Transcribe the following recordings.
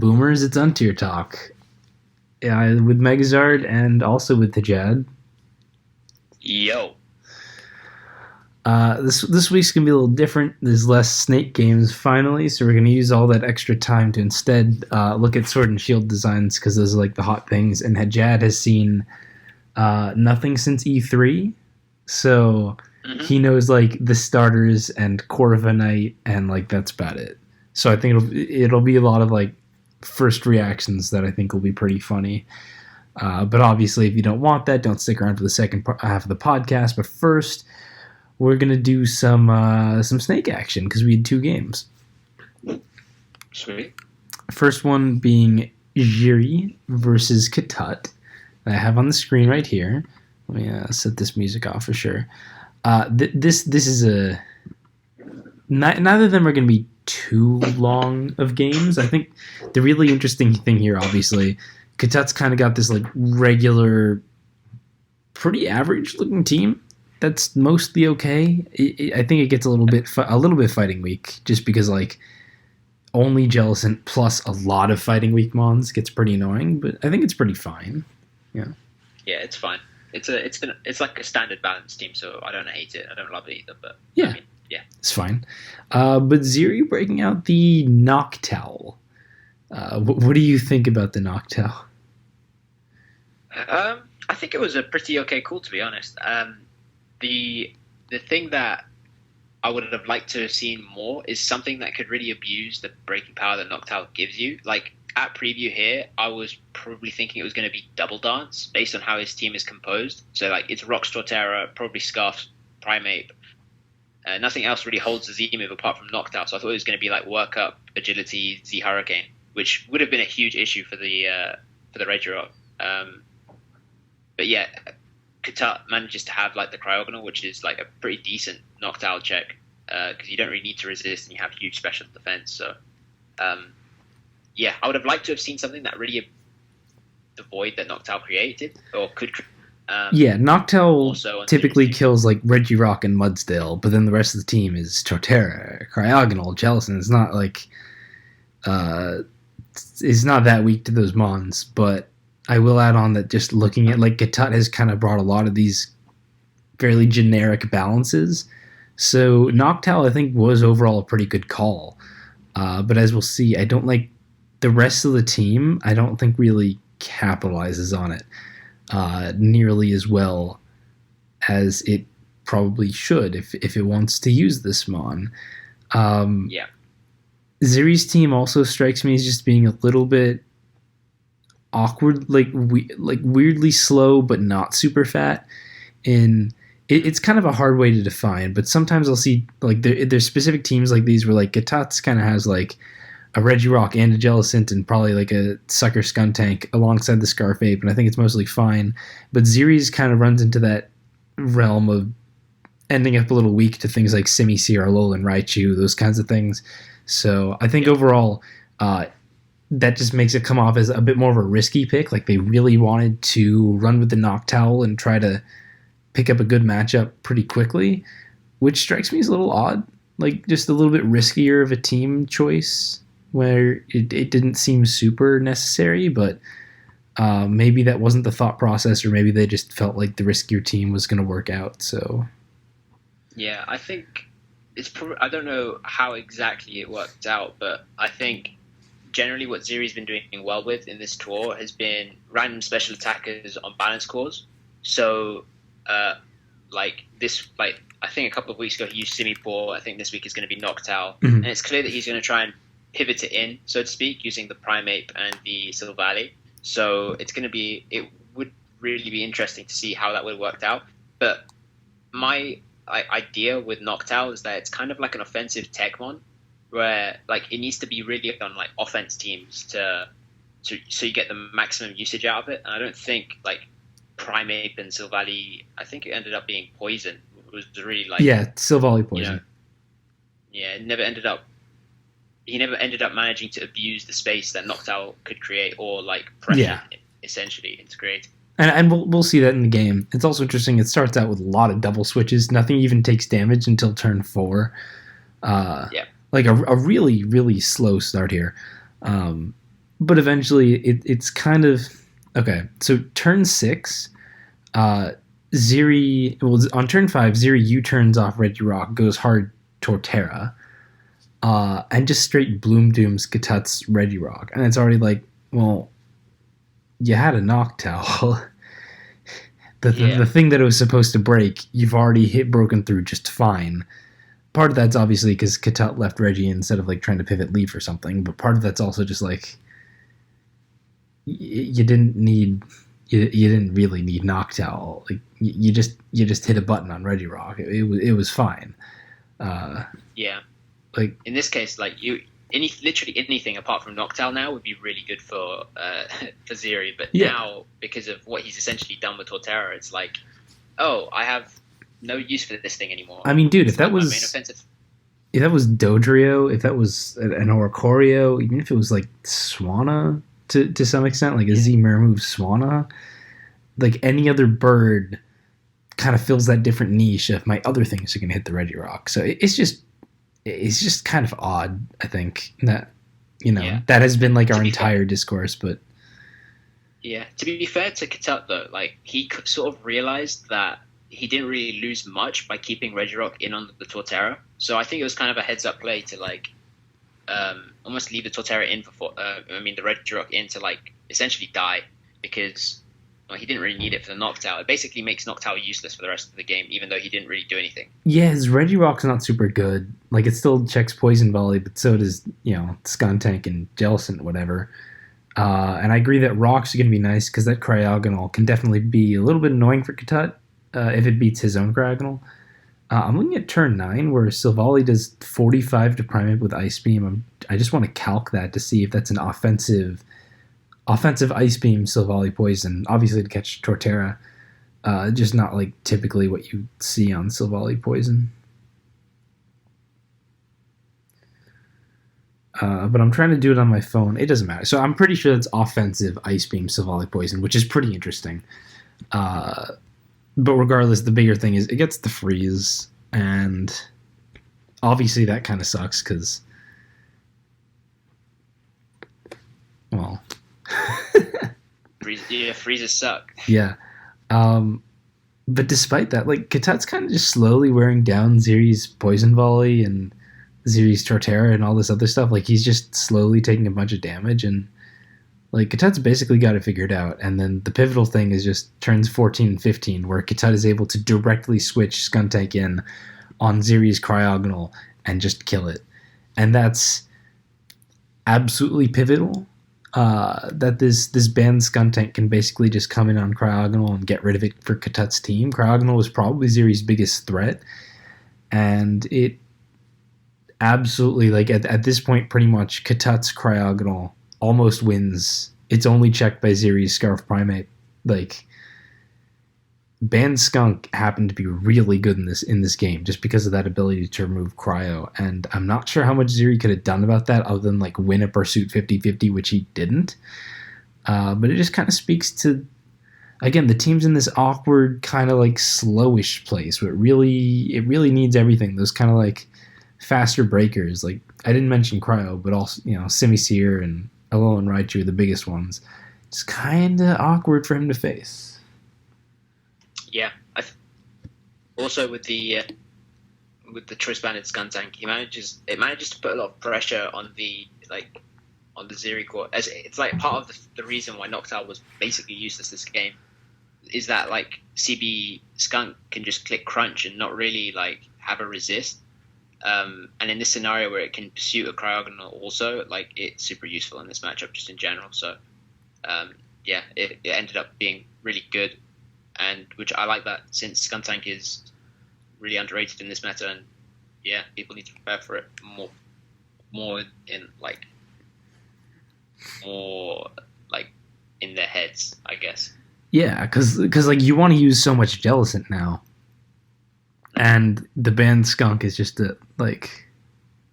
boomers, it's Untier talk. With Megazard and also with the HJAD. Yo. This week's gonna be a little different. There's less Snake games finally, so we're gonna use all that extra time to instead look at Sword and Shield designs because those are like the hot things. And HJAD has seen nothing since E3, so he knows like the starters and Corviknight, and like that's about it. So I think it'll be a lot of like first reactions that I think will be pretty funny. But obviously, if you don't want that, don't stick around for the second half of the podcast. But first, we're gonna do some Snake action because we had 2 games. Sweet. First one being Jiri versus Katut. I have on the screen right here. Let me set this music off for sure. This is a... Neither of them are going to be too long of games. I think the really interesting thing here, obviously, Katut's kind of got this like regular, pretty average looking team that's mostly okay. I think it gets a little bit fighting weak just because like only Jellicent plus a lot of fighting weak mons gets pretty annoying, but I think it's pretty fine. Yeah. Yeah, it's fine. It's like a standard balanced team, so I don't hate it. I don't love it either, but yeah. I mean, yeah. It's fine. But Ziri breaking out the Noctowl. What do you think about the Noctowl? I think it was a pretty okay call, to be honest. The thing that I would have liked to have seen more is something that could really abuse the breaking power that Noctowl gives you. Like, at preview here, I was probably thinking it was going to be Double Dance based on how his team is composed. So, like, it's Rocks, Torterra, probably Scarf, Primeape. Nothing else really holds the Z move apart from Noctowl. So I thought it was going to be like Work Up, Agility, Z Hurricane, which would have been a huge issue for the Regirock. But yeah, Katut manages to have like the Cryogonal, which is like a pretty decent Noctowl check because you don't really need to resist and you have huge special defense. So yeah, I would have liked to have seen something that really the void that Noctowl created or could create. Yeah, Noctowl typically kills like Regirock and Mudsdale, but then the rest of the team is Torterra, Cryogonal, Jellicent. It's not like it's not that weak to those mons, but I will add on that just looking at like Katut has kind of brought a lot of these fairly generic balances. So Noctowl I think was overall a pretty good call. But as we'll see, I don't like the rest of the team. I don't think really capitalizes on it nearly as well as it probably should if it wants to use this mon. Yeah. Ziri's team also strikes me as just being a little bit awkward, like weirdly slow, but not super fat. It's kind of a hard way to define, but sometimes I'll see like there's specific teams like these where like Katut's kind of has like a Regirock and a Jellicent and probably like a Sucker Skuntank alongside the Scarfape, and I think it's mostly fine. But Ziri's kind of runs into that realm of ending up a little weak to things like Simisear, Alolan Raichu, those kinds of things. So I think overall that just makes it come off as a bit more of a risky pick. Like they really wanted to run with the Noctowl and try to pick up a good matchup pretty quickly, which strikes me as a little odd. Like just a little bit riskier of a team choice where it didn't seem super necessary, but maybe that wasn't the thought process, or maybe they just felt like the riskier team was going to work out. So yeah, I think it's I don't know how exactly it worked out, but I think generally what Ziri's been doing well with in this tour has been random special attackers on balance cores. So I think a couple of weeks ago he used Simipour. I think this week is going to be Noctowl. Mm-hmm. And it's clear that he's going to try and pivot it in, so to speak, using the Primeape and the Silvally. So it would really be interesting to see how that would have worked out. But my idea with Noctowl is that it's kind of like an offensive Tegmon, where like it needs to be really on like offense teams so you get the maximum usage out of it. And I don't think like Primeape and Silvally, I think it ended up being poison. It was really like Silvally poison. He never ended up managing to abuse the space that Noctowl could create or like pressure essentially into creating. And we'll see that in the game. It's also interesting. It starts out with a lot of double switches. Nothing even takes damage until turn 4. Like a really, really slow start here. but eventually it's kind of okay. So turn 6, Ziri. Well, on turn 5, Ziri U-turns off Regirock, goes hard Torterra, and just straight Bloom Dooms Katut's Regirock, and it's already like, well, you had a Noctowl. The thing that it was supposed to break, you've already hit broken through just fine. Part of that's obviously because Katut left Reggie instead of like trying to pivot leaf or something, but part of that's also just like you didn't really need Noctowl. Like you just hit a button on Regirock. It was fine. Yeah. Like in this case, like literally anything apart from Noctowl now would be really good for Ziri. But now, because of what he's essentially done with Torterra, it's like, oh, I have no use for this thing anymore. I mean, dude, if that was Dodrio, if that was an Oricorio, even if it was like Swanna to some extent, like a Z-Mirror move Swanna, like any other bird kind of fills that different niche of my other things are going to hit the Regirock. So it's just kind of odd, I think, that, that has been like our entire discourse, but... Yeah, to be fair to Katut, though, like, he sort of realized that he didn't really lose much by keeping Regirock in on the Torterra. So I think it was kind of a heads-up play to, like, almost leave the Torterra in the Regirock in to, like, essentially die, because... Well, he didn't really need it for the Noctowl. It basically makes Noctowl useless for the rest of the game, even though he didn't really do anything. Yeah, his Regirock's not super good. Like, it still checks Poison Volley, but so does, Skuntank and Jellicent, whatever. And I agree that Rocks are going to be nice, because that Cryogonal can definitely be a little bit annoying for Katut, if it beats his own Cryogonal. I'm looking at turn 9, where Silvally does 45 to Primate with Ice Beam. I just want to calc that to see if that's an offensive Ice Beam, Silvally Poison, obviously to catch Torterra, just not like typically what you see on Silvally Poison. But I'm trying to do it on my phone. It doesn't matter. So I'm pretty sure that's offensive Ice Beam, Silvally Poison, which is pretty interesting. But regardless, the bigger thing is it gets the freeze, and obviously that kind of sucks because, well... freezes suck. Yeah. But despite that, like, Katut's kind of just slowly wearing down Ziri's Poison Volley and Ziri's Torterra and all this other stuff. Like, he's just slowly taking a bunch of damage, and, like, Katut's basically got it figured out. And then the pivotal thing is just turns 14 and 15, where Katut is able to directly switch Skuntank in on Ziri's Cryogonal and just kill it. And that's absolutely pivotal. That this banned Skuntank can basically just come in on Cryogonal and get rid of it for Katut's team. Cryogonal was probably Ziri's biggest threat, and it absolutely, like, at this point, pretty much Katut's Cryogonal almost wins. It's only checked by Ziri's Scarf Primate. Like, banned Skunk happened to be really good in this game just because of that ability to remove Cryo, and I'm not sure how much Ziri could have done about that other than like win a pursuit 50-50, which he didn't. But it just kind of speaks to, again, the team's in this awkward kind of like slowish place where it really needs everything. Those kind of like faster breakers. Like, I didn't mention Cryo, but also, Simisear and Alolan Raichu are the biggest ones. It's kind of awkward for him to face. Yeah, also with the choice banded Skuntank, it manages to put a lot of pressure on the Ziri core. As it's like part of the reason why Noctowl was basically useless this game is that like CB Skunk can just click Crunch and not really like have a resist. And in this scenario where it can pursue a Cryogonal also, like, it's super useful in this matchup just in general. So it ended up being really good. And which I like that, since Skuntank is really underrated in this meta, and people need to prepare for it more in their heads, I guess. Yeah, because like you want to use so much Jellicent now, and the banned Skunk is just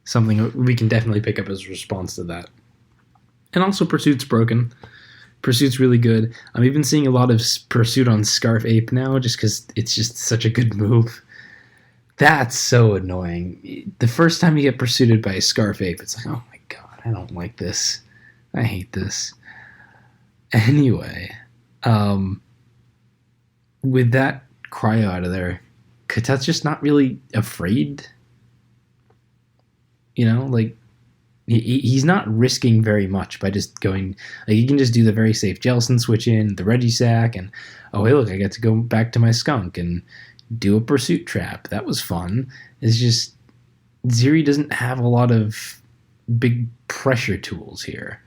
something we can definitely pick up as a response to that. And also Pursuit's broken. Pursuit's really good. I'm even seeing a lot of Pursuit on Scarf Ape now just because it's just such a good move. That's so annoying. The first time you get pursued by a Scarf Ape, it's like, oh my god, I don't like this. I hate this. Anyway, with that cryo out of there, Katat's just not really afraid. You know, like he's not risking very much by just going. Like he can just do the very safe Jelson switch in, the Regisack, and oh hey look, I get to go back to my skunk and do a pursuit trap. That was fun. It's just Ziri doesn't have a lot of big pressure tools here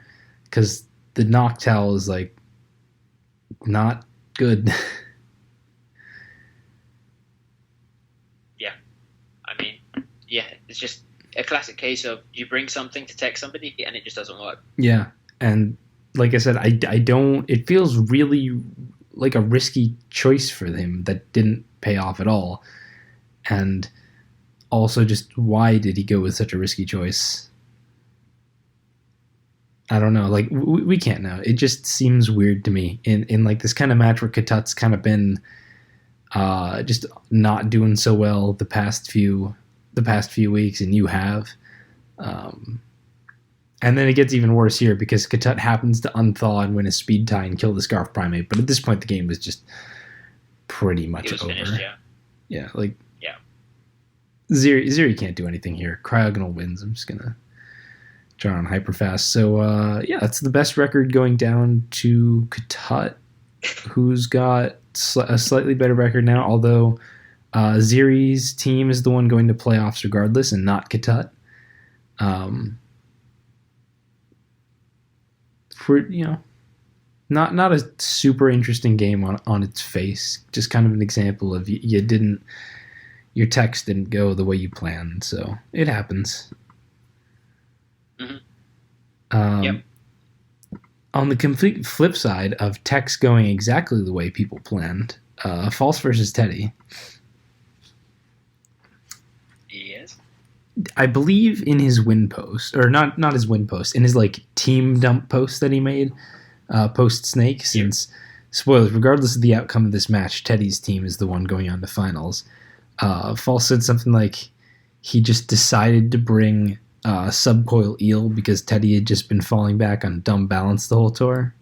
because the Noctowl is like not good. Yeah, I mean, yeah, it's just a classic case of you bring something to tech somebody and it just doesn't work. Yeah, and like I said, I don't. It feels really like a risky choice for him that didn't pay off at all, and also just why did he go with such a risky choice? I don't know. Like we can't know. It just seems weird to me in like this kind of match where Katat's kind of been just not doing so well the past few weeks, and you have. And then it gets even worse here because Katat happens to unthaw and win a speed tie and kill the Scarf Primate. But at this point, the game was just pretty much over. Finished, yeah, like yeah. Ziri can't do anything here. Cryogonal wins. I'm just gonna draw on hyper fast. So yeah, that's the best record going down to Katat, who's got a slightly better record now. Although Ziri's team is the one going to playoffs regardless, and not Katat. For not a super interesting game on its face. Just kind of an example of your text didn't go the way you planned, so it happens. Mm-hmm. Yep. On the complete flip side of text going exactly the way people planned, False versus Teddy. Yes. I believe in his win post, or not his win post, in his like team dump post that he made post Snake. Since spoilers, regardless of the outcome of this match, Teddy's team is the one going on to finals. False said something like he just decided to bring Subcoil Eel because Teddy had just been falling back on dumb balance the whole tour.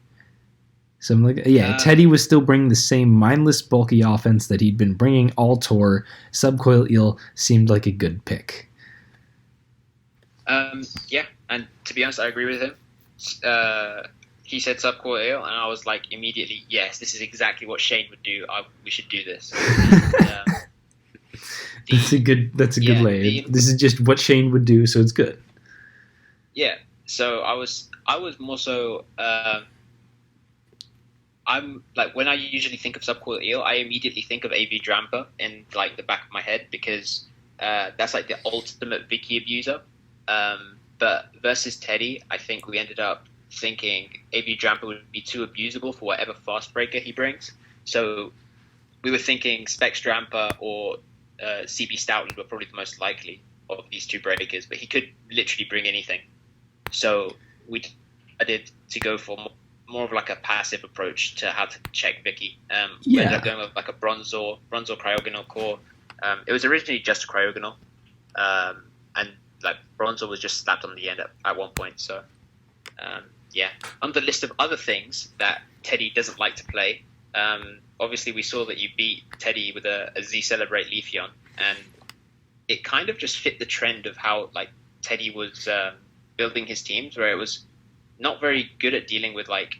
Something like that. Yeah, Teddy was still bringing the same mindless, bulky offense that he'd been bringing all tour. Subcoil Eel seemed like a good pick. Yeah, and to be honest, I agree with him. He said Subcoil Eel, and I was like immediately, yes, this is exactly what Shane would do. We should do this. That's a good lay. This is just what Shane would do, so it's good. Yeah. So I was more so. I'm like when I usually think of Subcoil Eel, I immediately think of AV Drampa in like the back of my head because that's like the ultimate Vicky abuser. But versus Teddy, I think we ended up thinking AV Drampa would be too abusable for whatever fast breaker he brings. So we were thinking Specs Drampa or CB Stoutland were probably the most likely of these two breakers, but he could literally bring anything. So we decided to go for more of like a passive approach to how to check Vicky. We ended up going with like a Bronzor Cryogonal core. It was originally just a Cryogonal, and like Bronzor was just slapped on the end at one point. So yeah, on the list of other things that Teddy doesn't like to play, obviously we saw that you beat Teddy with a Z Celebrate Leafeon, and it kind of just fit the trend of how like Teddy was building his teams, where it was not very good at dealing with like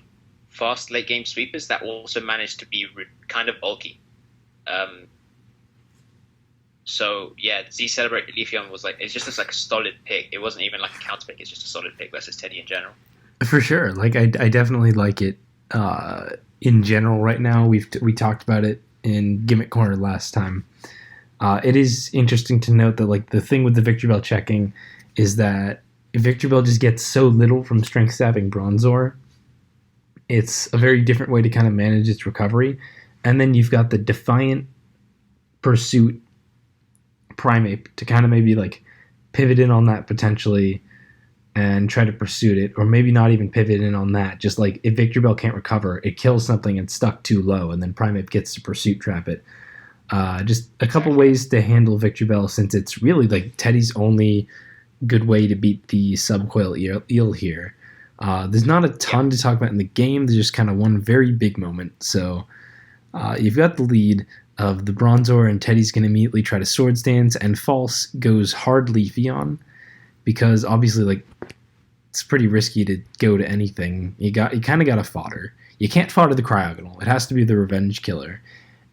fast late game sweepers that also managed to be kind of bulky. So yeah, Z Celebrate Leafeon was like, it's just like a solid pick. It wasn't even like a counter pick. It's just a solid pick versus Teddy in general. For sure. Like I definitely like it in general right now. We talked about it in Gimmick Corner last time. It is interesting to note that like the thing with the Victory Bell checking is that Victory Bell just gets so little from strength stabbing Bronzor. It's a very different way to kind of manage its recovery. And then you've got the Defiant Pursuit Primate to kind of maybe like pivot in on that potentially and try to pursue it, or maybe not even pivot in on that. Just like if Victory Bell can't recover, it kills something and stuck too low, and then Primate gets to pursuit trap it. Just a couple ways to handle Victory Bell, since it's really like Teddy's only good way to beat the Subcoil Eel here. There's not a ton to talk about in the game. There's just kind of one very big moment. So you've got the lead of the Bronzor, and Teddy's going to immediately try to Sword Stance, and False goes hard Leafeon because obviously, like, it's pretty risky to go to anything. You kind of got to fodder. You can't fodder the Cryogonal. It has to be the Revenge Killer.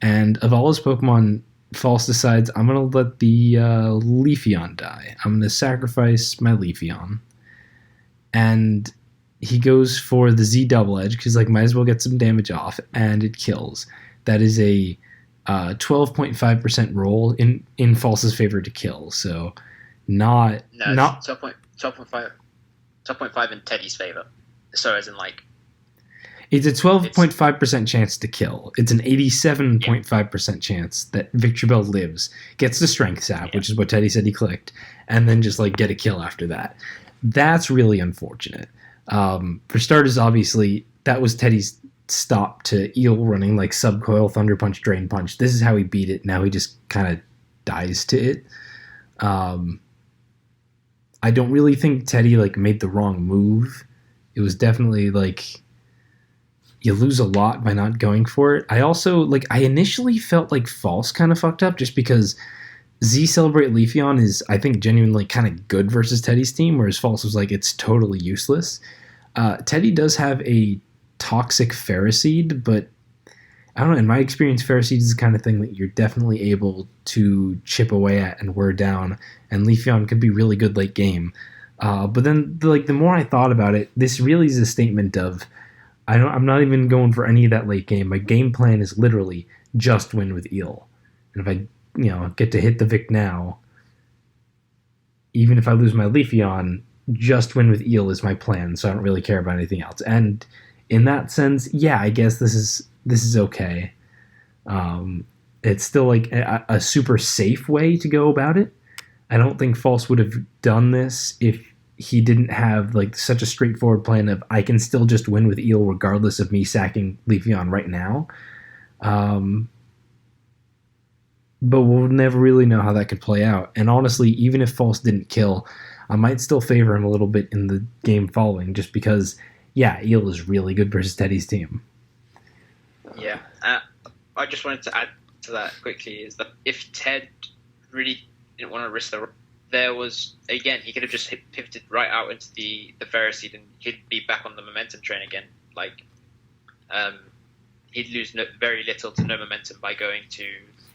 And of all his Pokemon, False decides, I'm going to let the Leafeon die. I'm going to sacrifice my Leafeon. And he goes for the Z Double Edge because, like, might as well get some damage off, and it kills. That is a 12.5% roll in False's favor to kill. So not 12.5 in Teddy's favor. So as in, like, it's a 12.5% chance to kill. It's an 87.5% chance that Victreebel lives, gets the Strength Sap, which is what Teddy said he clicked, and then just, like, get a kill after that. That's really unfortunate. For starters, obviously, that was Teddy's stop to Eel running, like, Subcoil, Thunder Punch, Drain Punch. This is how he beat it. Now he just kind of dies to it. I don't really think Teddy, like, made the wrong move. It was definitely, like, you lose a lot by not going for it. I also, like, I initially felt like False kind of fucked up just because Z Celebrate Leafeon is, I think, genuinely kind of good versus Teddy's team, whereas False was like, it's totally useless. Teddy does have a toxic Ferroseed, but I don't know, in my experience, Ferroseed is the kind of thing that you're definitely able to chip away at and wear down, and Leafeon could be really good late game. But then, the more I thought about it, this really is a statement of, I'm not even going for any of that late game. My game plan is literally just win with Eel. And if I, get to hit the Vic now, even if I lose my Leafeon, just win with Eel is my plan, so I don't really care about anything else. And in that sense, yeah, I guess this is okay. It's still, like, a super safe way to go about it. I don't think False would have done this if he didn't have, like, such a straightforward plan of, I can still just win with Eel regardless of me sacking Leafeon right now. But we'll never really know how that could play out. And honestly, even if False didn't kill, I might still favor him a little bit in the game following, just because, yeah, Eel is really good versus Teddy's team. Yeah. I just wanted to add to that quickly, is that if Ted really didn't want to risk there was, again, he could have just pivoted right out into the Ferroseed, and he'd be back on the momentum train again. Like, he'd lose very little to no momentum by going to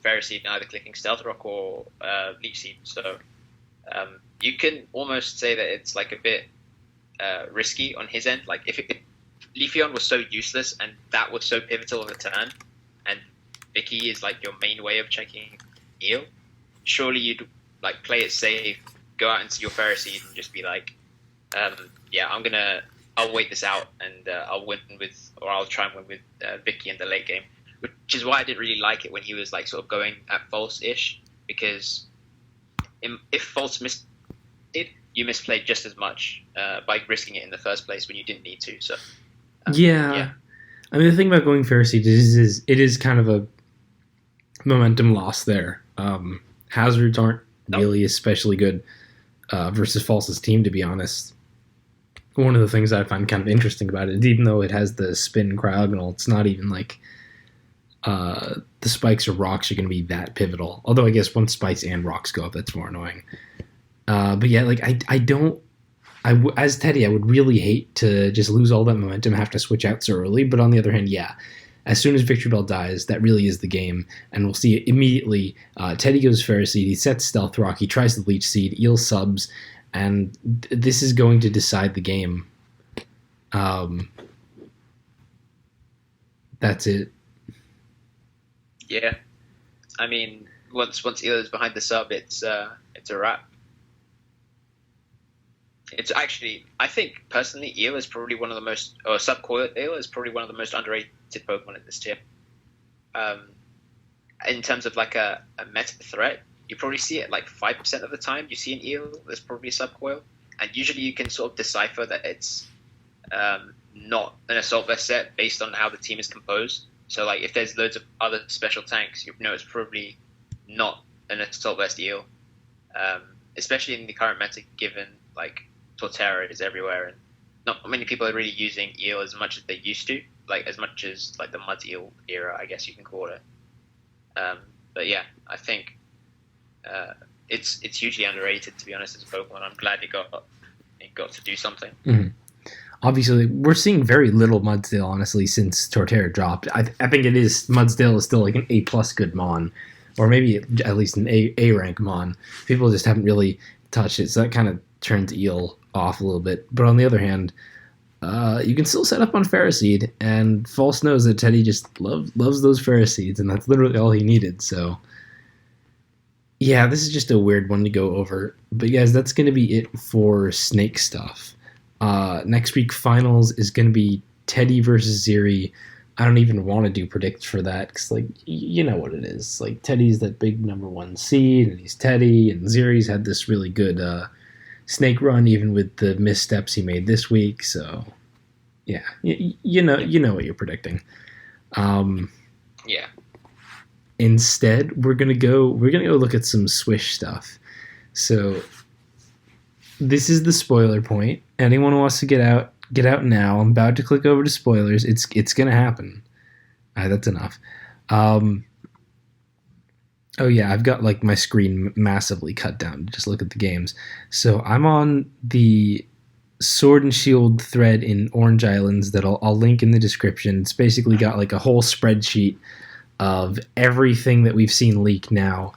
Ferroseed and either clicking Stealth Rock or Leech Seed. So you can almost say that it's, like, a bit risky on his end. Like, if Leafeon was so useless and that was so pivotal on the turn, and Vicky is, like, your main way of checking Eel, surely you'd, like, play it safe, go out into your Ferroseed and just be like, I'll wait this out, and I'll try and win with Vicky in the late game. Which is why I didn't really like it when he was, like, sort of going at False-ish, because if False missed it, you misplayed just as much by risking it in the first place when you didn't need to. So yeah. I mean, the thing about going Ferroseed is it is kind of a momentum loss there. Hazards aren't really especially good versus False's team, to be honest. One of the things I find kind of interesting about it, even though it has the spin Cryogonal, it's not even like the spikes or rocks are going to be that pivotal. Although I guess once spikes and rocks go up, that's more annoying. But yeah, like as Teddy, I would really hate to just lose all that momentum, have to switch out so early. But on the other hand, yeah, as soon as Victreebel dies, that really is the game. And we'll see it immediately. Teddy goes Ferroseed, he sets Stealth Rock, he tries the Leech Seed, Eel subs, and this is going to decide the game. That's it. Yeah. I mean, once Eel is behind the sub, it's a wrap. It's actually, I think, personally, Eel is probably one of the most, or Subcoil Eel is probably one of the most underrated Pokemon in this tier. In terms of, like, a meta threat, you probably see it, like, 5% of the time you see an Eel, there's probably a Subcoil. And usually you can sort of decipher that it's not an Assault Vest set based on how the team is composed. So, like, if there's loads of other special tanks, you know it's probably not an Assault Vest Eel. Especially in the current meta, given, like, Torterra is everywhere, not many people are really using eel as much as they used to, like as much as like the mud eel era, I guess you can call it. But yeah, I think it's hugely underrated, to be honest, as a Pokemon. I'm glad it got to do something. Mm-hmm. Obviously, we're seeing very little Mudsdale, honestly, since Torterra dropped. I think it is Mudsdale is still like an A+ good Mon, or maybe at least an A rank Mon. People just haven't really touched it, so that kind of turns Eel off a little bit. But on the other hand, you can still set up on Ferroseed, and False knows that Teddy just loves those Ferroseeds, and that's literally all he needed. So, yeah, this is just a weird one to go over. But guys, that's going to be it for Snake stuff. Next week finals is going to be Teddy versus Ziri. I don't even want to do predicts for that because, like, you know what it is. Like, Teddy's that big number 1 seed, and he's Teddy, and Ziri's had this really good Snake run, even with the missteps he made this week. So, yeah, you know what you're predicting. Yeah. Instead, we're gonna go look at some Swish stuff. So, this is the spoiler point. Anyone who wants to get out now. I'm about to click over to spoilers. It's gonna happen. All right, that's enough. Oh yeah, I've got like my screen massively cut down to just look at the games. So I'm on the Sword and Shield thread in Orange Islands that I'll link in the description. It's basically got like a whole spreadsheet of everything that we've seen leak now.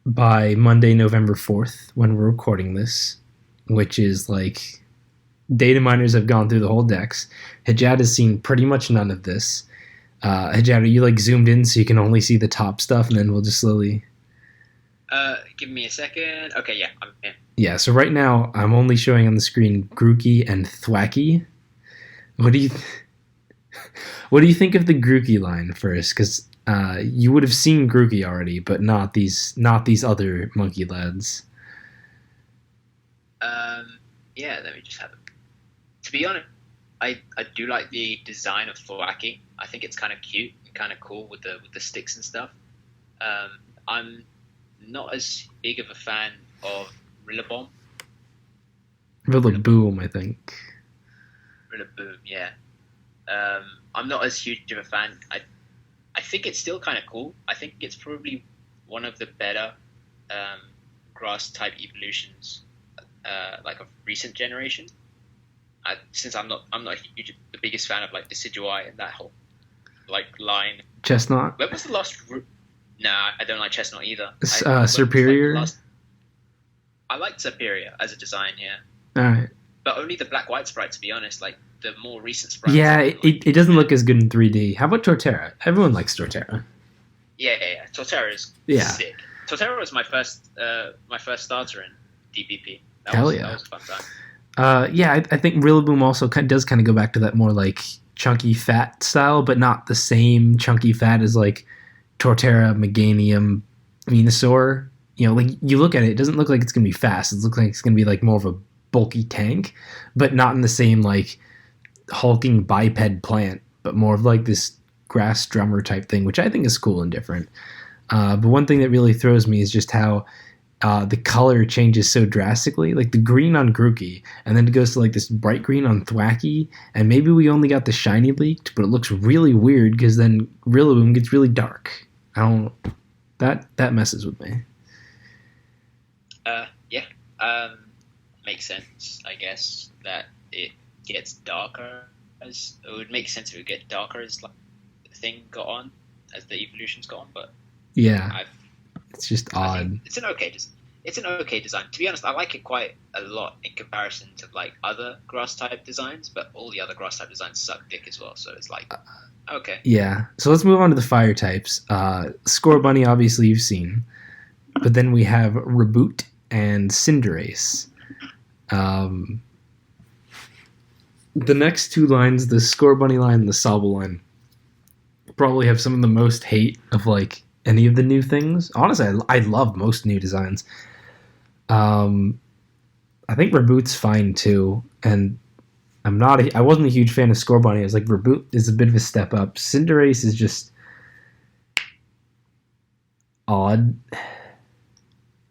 By Monday, November 4th, when we're recording this, which is like data miners have gone through the whole decks. HJAD has seen pretty much none of this. HJAD, are you like zoomed in so you can only see the top stuff, and then we'll just slowly... Give me a second. Okay, yeah, I'm in. Yeah, so right now I'm only showing on the screen Grookey and Thwacky. What do you think of the Grookey line first? Because you would have seen Grookey already, but not these other monkey lads. Yeah, let me just have it. To be honest, I do like the design of Thwacky. I think it's kind of cute and kind of cool with the sticks and stuff. I'm not as big of a fan of Rillaboom. Rillaboom, I think. Rillaboom, yeah. I'm not as huge of a fan. I think it's still kind of cool. I think it's probably one of the better grass type evolutions, like of recent generation. Since I'm not the biggest fan of like Decidueye and that whole like line. Chestnut. When was the last? Nah, I don't like Chestnut either. Superior. I liked Superior as a design, yeah. All right. But only the black-white sprite, to be honest. Like the more recent sprites. Yeah, it doesn't look as good in 3D. How about Torterra? Everyone likes Torterra. Yeah. Torterra is sick. Torterra was my first starter in DPP. That was a fun time. Yeah, I think Rillaboom also does kind of go back to that more like chunky fat style, but not the same chunky fat as like Torterra, Meganium, Venusaur. You know, like you look at it, it doesn't look like it's gonna be fast. It looks like it's gonna be like more of a bulky tank, but not in the same like hulking biped plant, but more of like this grass drummer type thing, which I think is cool and different. But one thing that really throws me is just how the color changes so drastically. Like the green on Grookey, and then it goes to like this bright green on Thwacky, and maybe we only got the shiny leaked, but it looks really weird because then Rillaboom gets really dark. That messes with me. Yeah. Makes sense, I guess, that it gets darker. It would make sense if it would get darker as like the thing got on, as the evolutions got on. But yeah, it's just odd. It's an okay design. To be honest, I like it quite a lot in comparison to like other grass type designs. But all the other grass type designs suck dick as well. So it's like okay. Yeah. So let's move on to the fire types. Scorbunny, obviously you've seen, but then we have Reboot and Cinderace. The next two lines, the Scorbunny line and the Sobble line, probably have some of the most hate of like any of the new things. Honestly, I love most new designs. I think Reboot's fine too, and I wasn't a huge fan of Scorbunny. I was like, Reboot is a bit of a step up. Cinderace is just odd.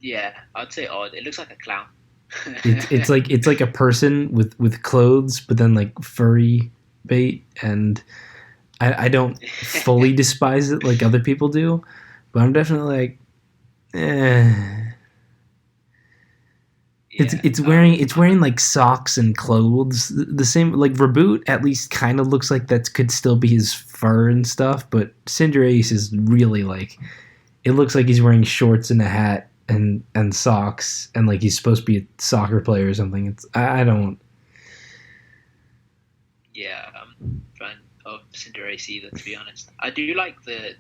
Yeah, I'd say odd. It looks like a clown. It's like a person with clothes, but then like furry bait, and I don't fully despise it like other people do, but I'm definitely like, eh. Yeah. It's wearing like socks and clothes. The same like Reboot at least kind of looks like that could still be his fur and stuff, but Cinderace is really like it looks like he's wearing shorts and a hat and socks and like he's supposed to be a soccer player or something. It's I don't. Yeah, I'm fan of Cinderace either, to be honest. I do like the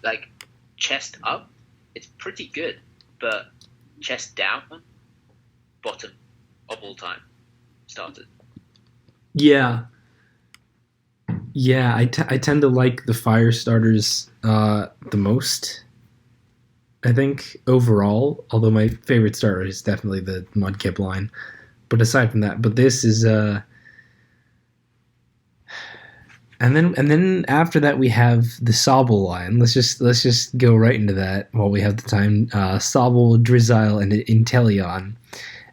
like chest up. It's pretty good, but chest down, bottom of all time started. Yeah, yeah. I tend to like the fire starters the most. I think overall, although my favorite starter is definitely the Mudkip line. But aside from that, but this is and then after that we have the Sobble line. Let's just go right into that while we have the time. Sobble, Drizzile, and Inteleon.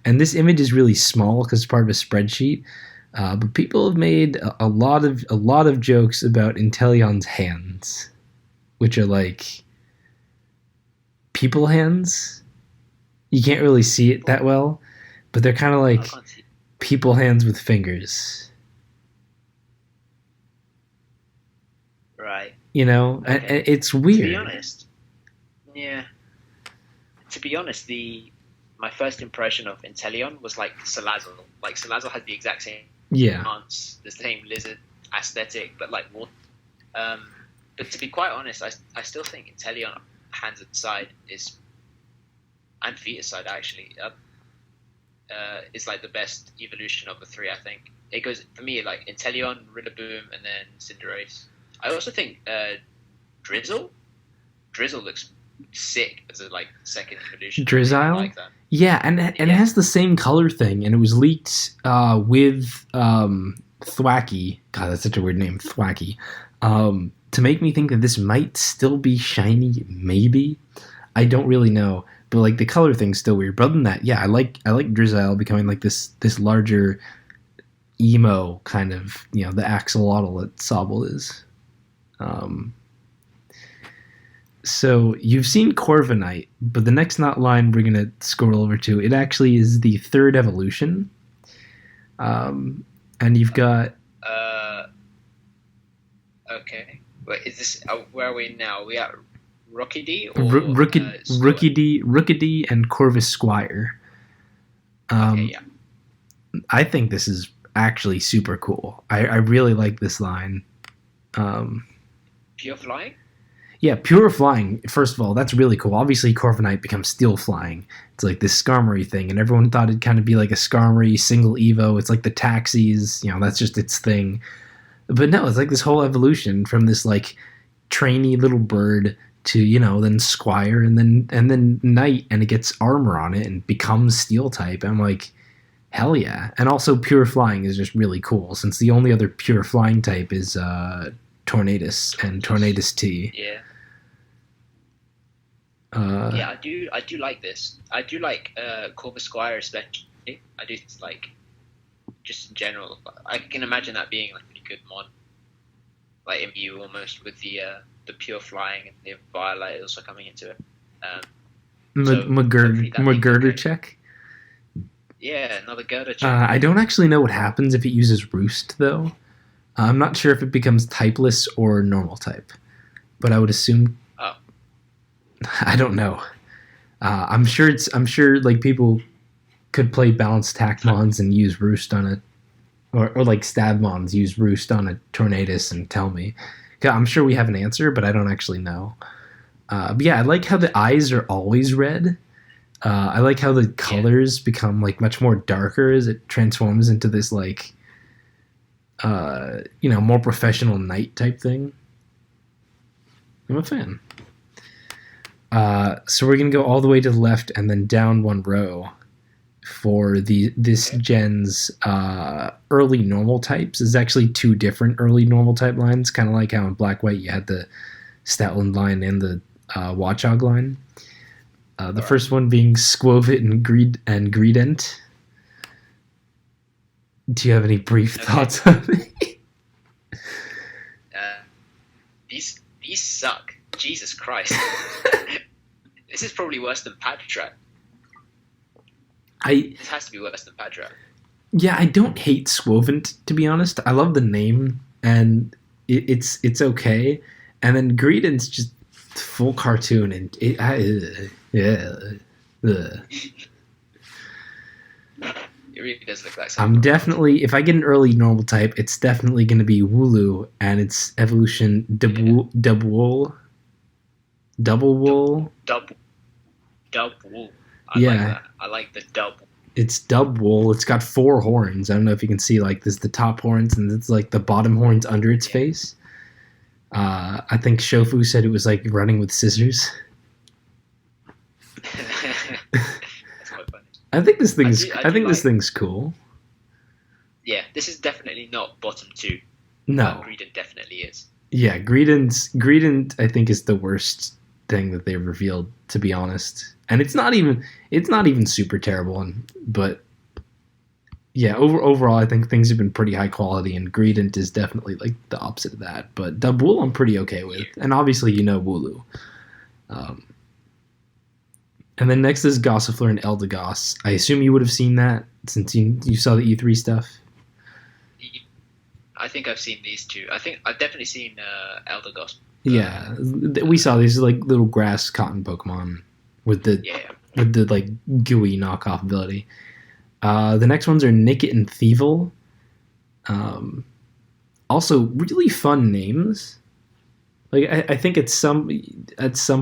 And this image is really small because it's part of a spreadsheet. But people have made a lot of jokes about Inteleon's hands, which are like people hands. You can't really see it that well, but they're kind of I like can't see. people hands with fingers. Right. You know, Okay. it's To be weird. honest, yeah. To be honest, the my first impression of Inteleon was like Salazzle. Like Salazzle had the exact same Yeah, ants, the same lizard aesthetic, but like more. Um, but to be quite honest, I still think Inteleon hands aside is and feet aside actually is like the best evolution of the three. I think it goes for me like Inteleon, Rillaboom, and then Cinderace. I also think Drizzle. Drizzle looks sick as a like second evolution. I really Drizzile. like that. Yeah, and it Yeah. has the same color thing, and it was leaked with Thwacky. God, that's such a weird name, Thwacky. To make me think that this might still be shiny, maybe. I don't really know, but like the color thing's still weird. But other than that, yeah, I like Drizzile becoming like this larger emo kind of the axolotl that Sobble is. Um, So you've seen Corviknight, but the next not line we're gonna scroll over to, it actually is the third evolution, and you've got Uh, okay. Wait, is this where are we now? We at Rockedy or Squirtle? Rookidee, and Corvus Squire. Okay, Um, yeah. I think this is actually super cool. I really like this line. Um, Pure flying. yeah, pure flying. First of all, that's really cool. Obviously, Corviknight becomes steel flying. It's like this Skarmory thing, and everyone thought it'd kind of be like a Skarmory single Evo. It's like the taxis, that's just its thing. But no, it's like this whole evolution from this like trainy little bird to then Squire and then Knight, and it gets armor on it and becomes steel type. I'm like, hell yeah! And also, pure flying is just really cool since the only other pure flying type is Tornadus and Tortoise. Tornadus T. Yeah. Uh, Yeah, I do like this. I do like Corvus Squire especially. I do like just in general. I can imagine that being like a pretty good mod, like MU almost with the pure flying and the Violet also coming into it. Um, so hopefully that makes it McGirder great. check. Yeah, another Gerda check. I don't actually know what happens if it uses Roost though. I'm not sure if it becomes typeless or normal type, but I would assume. Oh, I don't know. I'm sure like people could play balanced Tackmons and use Roost on it, or like Stabmons use Roost on a Tornadus and tell me. 'Cause I'm sure we have an answer, but I don't actually know. But yeah, I like how the eyes are always red. I like how the yeah. colors become like much more darker as it transforms into this like more professional night type thing. I'm a fan. So we're gonna go all the way to the left and then down one row for this Okay. gen's early normal types. There's actually two different early normal type lines, kind of like how in Black White you had the Stoutland line and the Watchog line. The first one being Squovit and Greedent. Do you have any brief thoughts on it? These suck. Jesus Christ. This is probably worse than Patrat. This has to be worse than Patrat. Yeah, I don't hate Squovent, to be honest. I love the name, and it's okay. And then Greedent's just full cartoon, and It really does look like something. I'm definitely, if I get an early normal type, it's definitely going to be Wooloo, and its evolution Dubwool. Double Wool. I like that. I like the double. It's Dubwool. It's got 4 horns. I don't know if you can see, like, there's the top horns, and it's like the bottom horns under its face. I think Shofu said it was like running with scissors. That's quite funny. I think this thing's cool. Yeah, this is definitely not bottom 2. No. Greedent definitely is. Yeah, Greedent I think is the worst thing that they've revealed, to be honest. And it's not even super terrible, but yeah, overall I think things have been pretty high quality, and Greedent is definitely like the opposite of that. But Dubwool I'm pretty okay with, and obviously Wooloo. And then next is Gossifleur and Eldegoss. I assume you would have seen that since you saw the E3 stuff. I think I've seen these two. I think I've definitely seen Eldegoss. Yeah, we saw these like little grass cotton Pokemon with the like gooey knockoff ability. The next ones are Nickit and Thievul. Also, really fun names. Like I think at some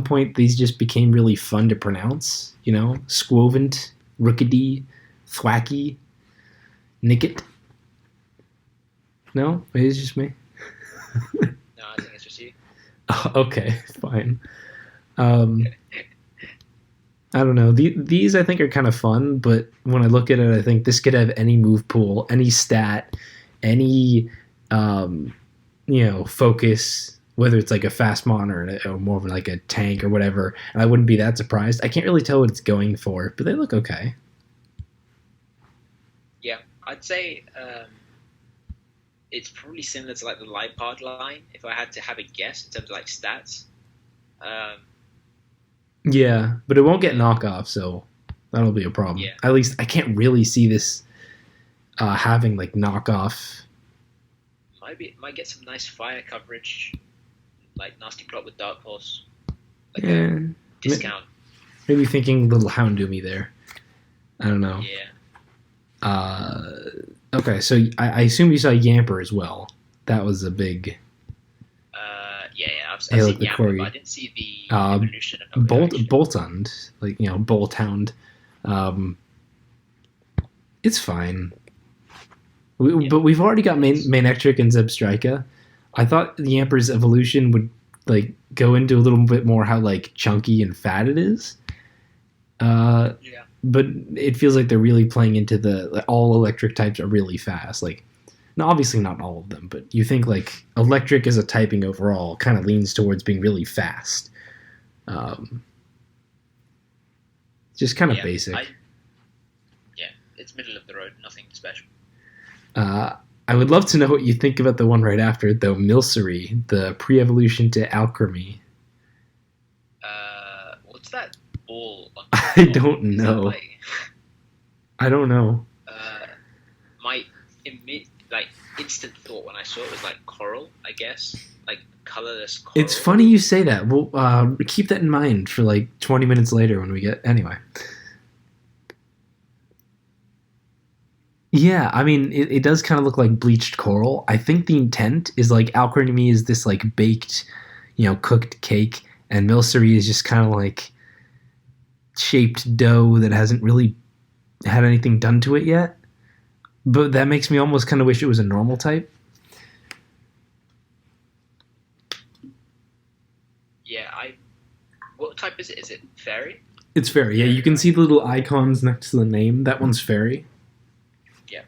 point these just became really fun to pronounce. You know, Squovent, Rookidee, Thwacky, Nickit. No, maybe it's just me. No, I think it's just you. Okay, fine. I don't know. These I think are kind of fun, but when I look at it, I think this could have any move pool, any stat, any focus, whether it's like a fast mon or more of like a tank or whatever, and I wouldn't be that surprised. I can't really tell what it's going for, but they look okay. Yeah, I'd say it's probably similar to like the Lipard line, if I had to have a guess in terms of like stats. Yeah, but it won't get knockoff, so that'll be a problem. Yeah. At least I can't really see this having like knockoff. Might get some nice fire coverage, like Nasty Plot with Dark Horse, like Yeah. a discount. Maybe thinking little Houndoomie there. I don't know. Yeah. Okay, so I assume you saw Yamper as well. That was a big. Yeah, I've seen Yamper, but I didn't see the evolution of Boltund, like Bolthound. It's fine. But we've already got Manectric and Zebstrika. I thought the Yamper's evolution would like go into a little bit more how like chunky and fat it is. But it feels like they're really playing into the all electric types are really fast. Like, now obviously not all of them, but you think like electric as a typing overall kind of leans towards being really fast. Just kind of basic. It's middle of the road, nothing special. I would love to know what you think about the one right after it, though. Milcery, the pre-evolution to Alchemy. What's that ball? I don't know. I don't know. My instant thought when I saw it was like coral, I guess, like colorless coral. It's funny you say that. We'll keep that in mind for like 20 minutes later when we get anyway. Yeah, I mean, it does kind of look like bleached coral. I think the intent is like Alchemy is this like baked, cooked cake, and Milcery is just kind of like shaped dough that hasn't really had anything done to it yet. But that makes me almost kind of wish it was a normal type. Yeah, what type is it? Is it fairy? It's fairy. Yeah, you can see the little icons next to the name. That one's fairy. Yeah.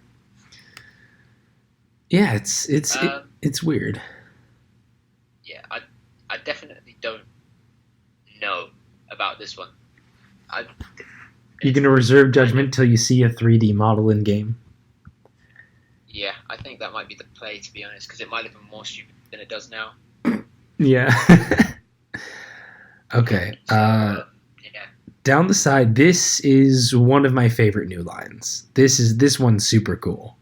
Yeah, it's weird. Yeah, I definitely don't know about this one. I, You're gonna reserve judgment till you see a 3D model in game. yeah, I think that might be the play, to be honest, because it might look more stupid than it does now. Yeah. Okay. So, yeah. Down the side, this is one of my favorite new lines. This one's super cool.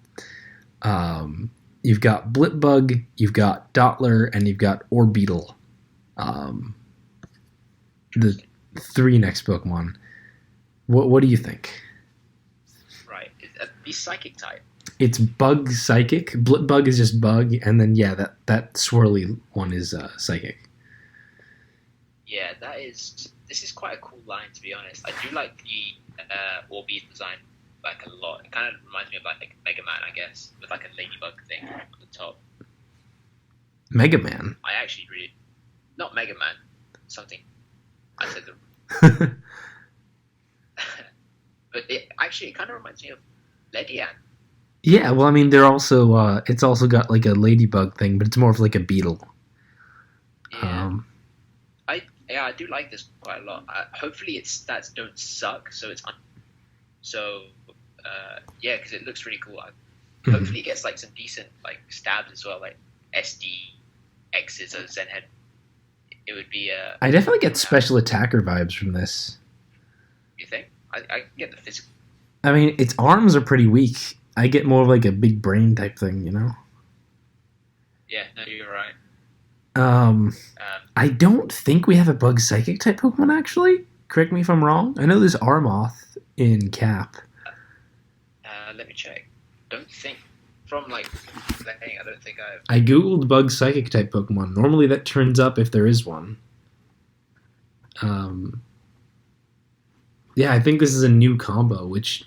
You've got Blipbug, you've got Dottler, and you've got Orbeetle. The 3 next Pokemon. What do you think? Right. Be Psychic type. It's Bug Psychic. Blipbug is just Bug, and then that swirly one is Psychic. Yeah, this is quite a cool line, to be honest. I do like the Orbeez design like a lot. It kind of reminds me of like Mega Man, I guess, with like a ladybug thing on the top. Mega Man. I actually really not Mega Man, something. I said the but it kind of reminds me of Ledian. Yeah, well, I mean, they're also it's also got like a ladybug thing, but it's more of like a beetle. Yeah. I do like this quite a lot. Hopefully its stats don't suck, so it's because it looks really cool. Hopefully it gets like some decent like stabs as well, like SD X's or Zenhead. It would be I definitely get special attacker vibes from this. You think? I get the physical. I mean, its arms are pretty weak. I get more of like a big brain type thing, you know? Yeah, no, you're right. I don't think we have a Bug Psychic type Pokemon, actually. Correct me if I'm wrong. I know there's Armoth in Cap. Let me check. Don't think. From, like, playing, I don't think I've... I googled Bug Psychic type Pokemon. Normally that turns up if there is one. Yeah, I think this is a new combo, which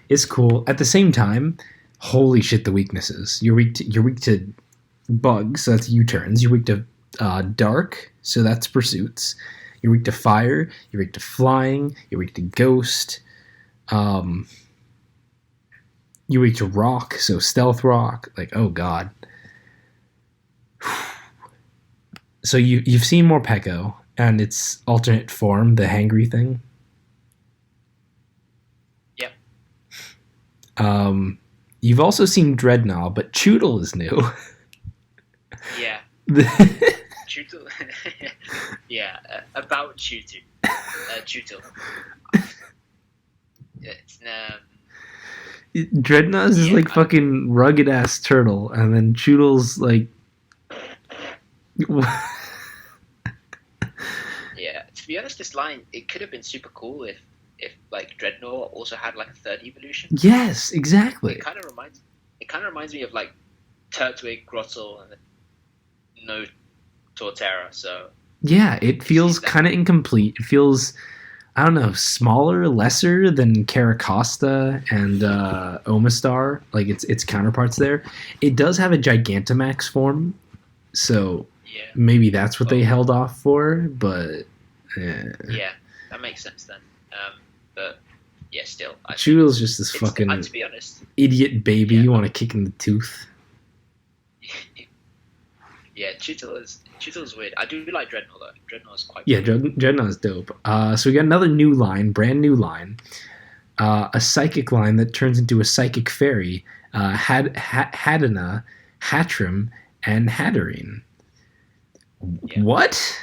is cool. At the same time, holy shit, the weaknesses. You're weak to Bug, so that's U-turns. You're weak to Dark, so that's Pursuits. You're weak to Fire. You're weak to Flying. You're weak to Ghost. You're weak to Rock, so Stealth Rock. Like, oh god. So you've seen Morpeko and its alternate form, the hangry thing. Yep. You've also seen Dreadnought, but Choodle is new. Yeah. Choodle. Yeah, about Choodle. Choodle. It's Dreadnought is like fucking rugged ass turtle, and then Choodle's like. Yeah, to be honest, this line it could have been super cool if like Dreadnought also had like a third evolution. Yes, exactly. It kind of reminds me of like Turtwig, Grottle, and no Torterra. So yeah, it feels kind of incomplete. It feels, I don't know, smaller, lesser than Caracosta and Omastar, like its counterparts there. It does have a Gigantamax form, so maybe that's what they held off for. But yeah, that makes sense then. But yeah, still, Choodle's just this fucking to be honest, idiot baby you want to kick in the tooth. Yeah, Choodle's weird. I do like Dreadnought though. Dreadnought's quite cool. Yeah, Dreadnought's dope. So we got another new line, brand new line. A psychic line that turns into a psychic fairy. Hadena, Hatrim, and Hatterene. Yeah. What?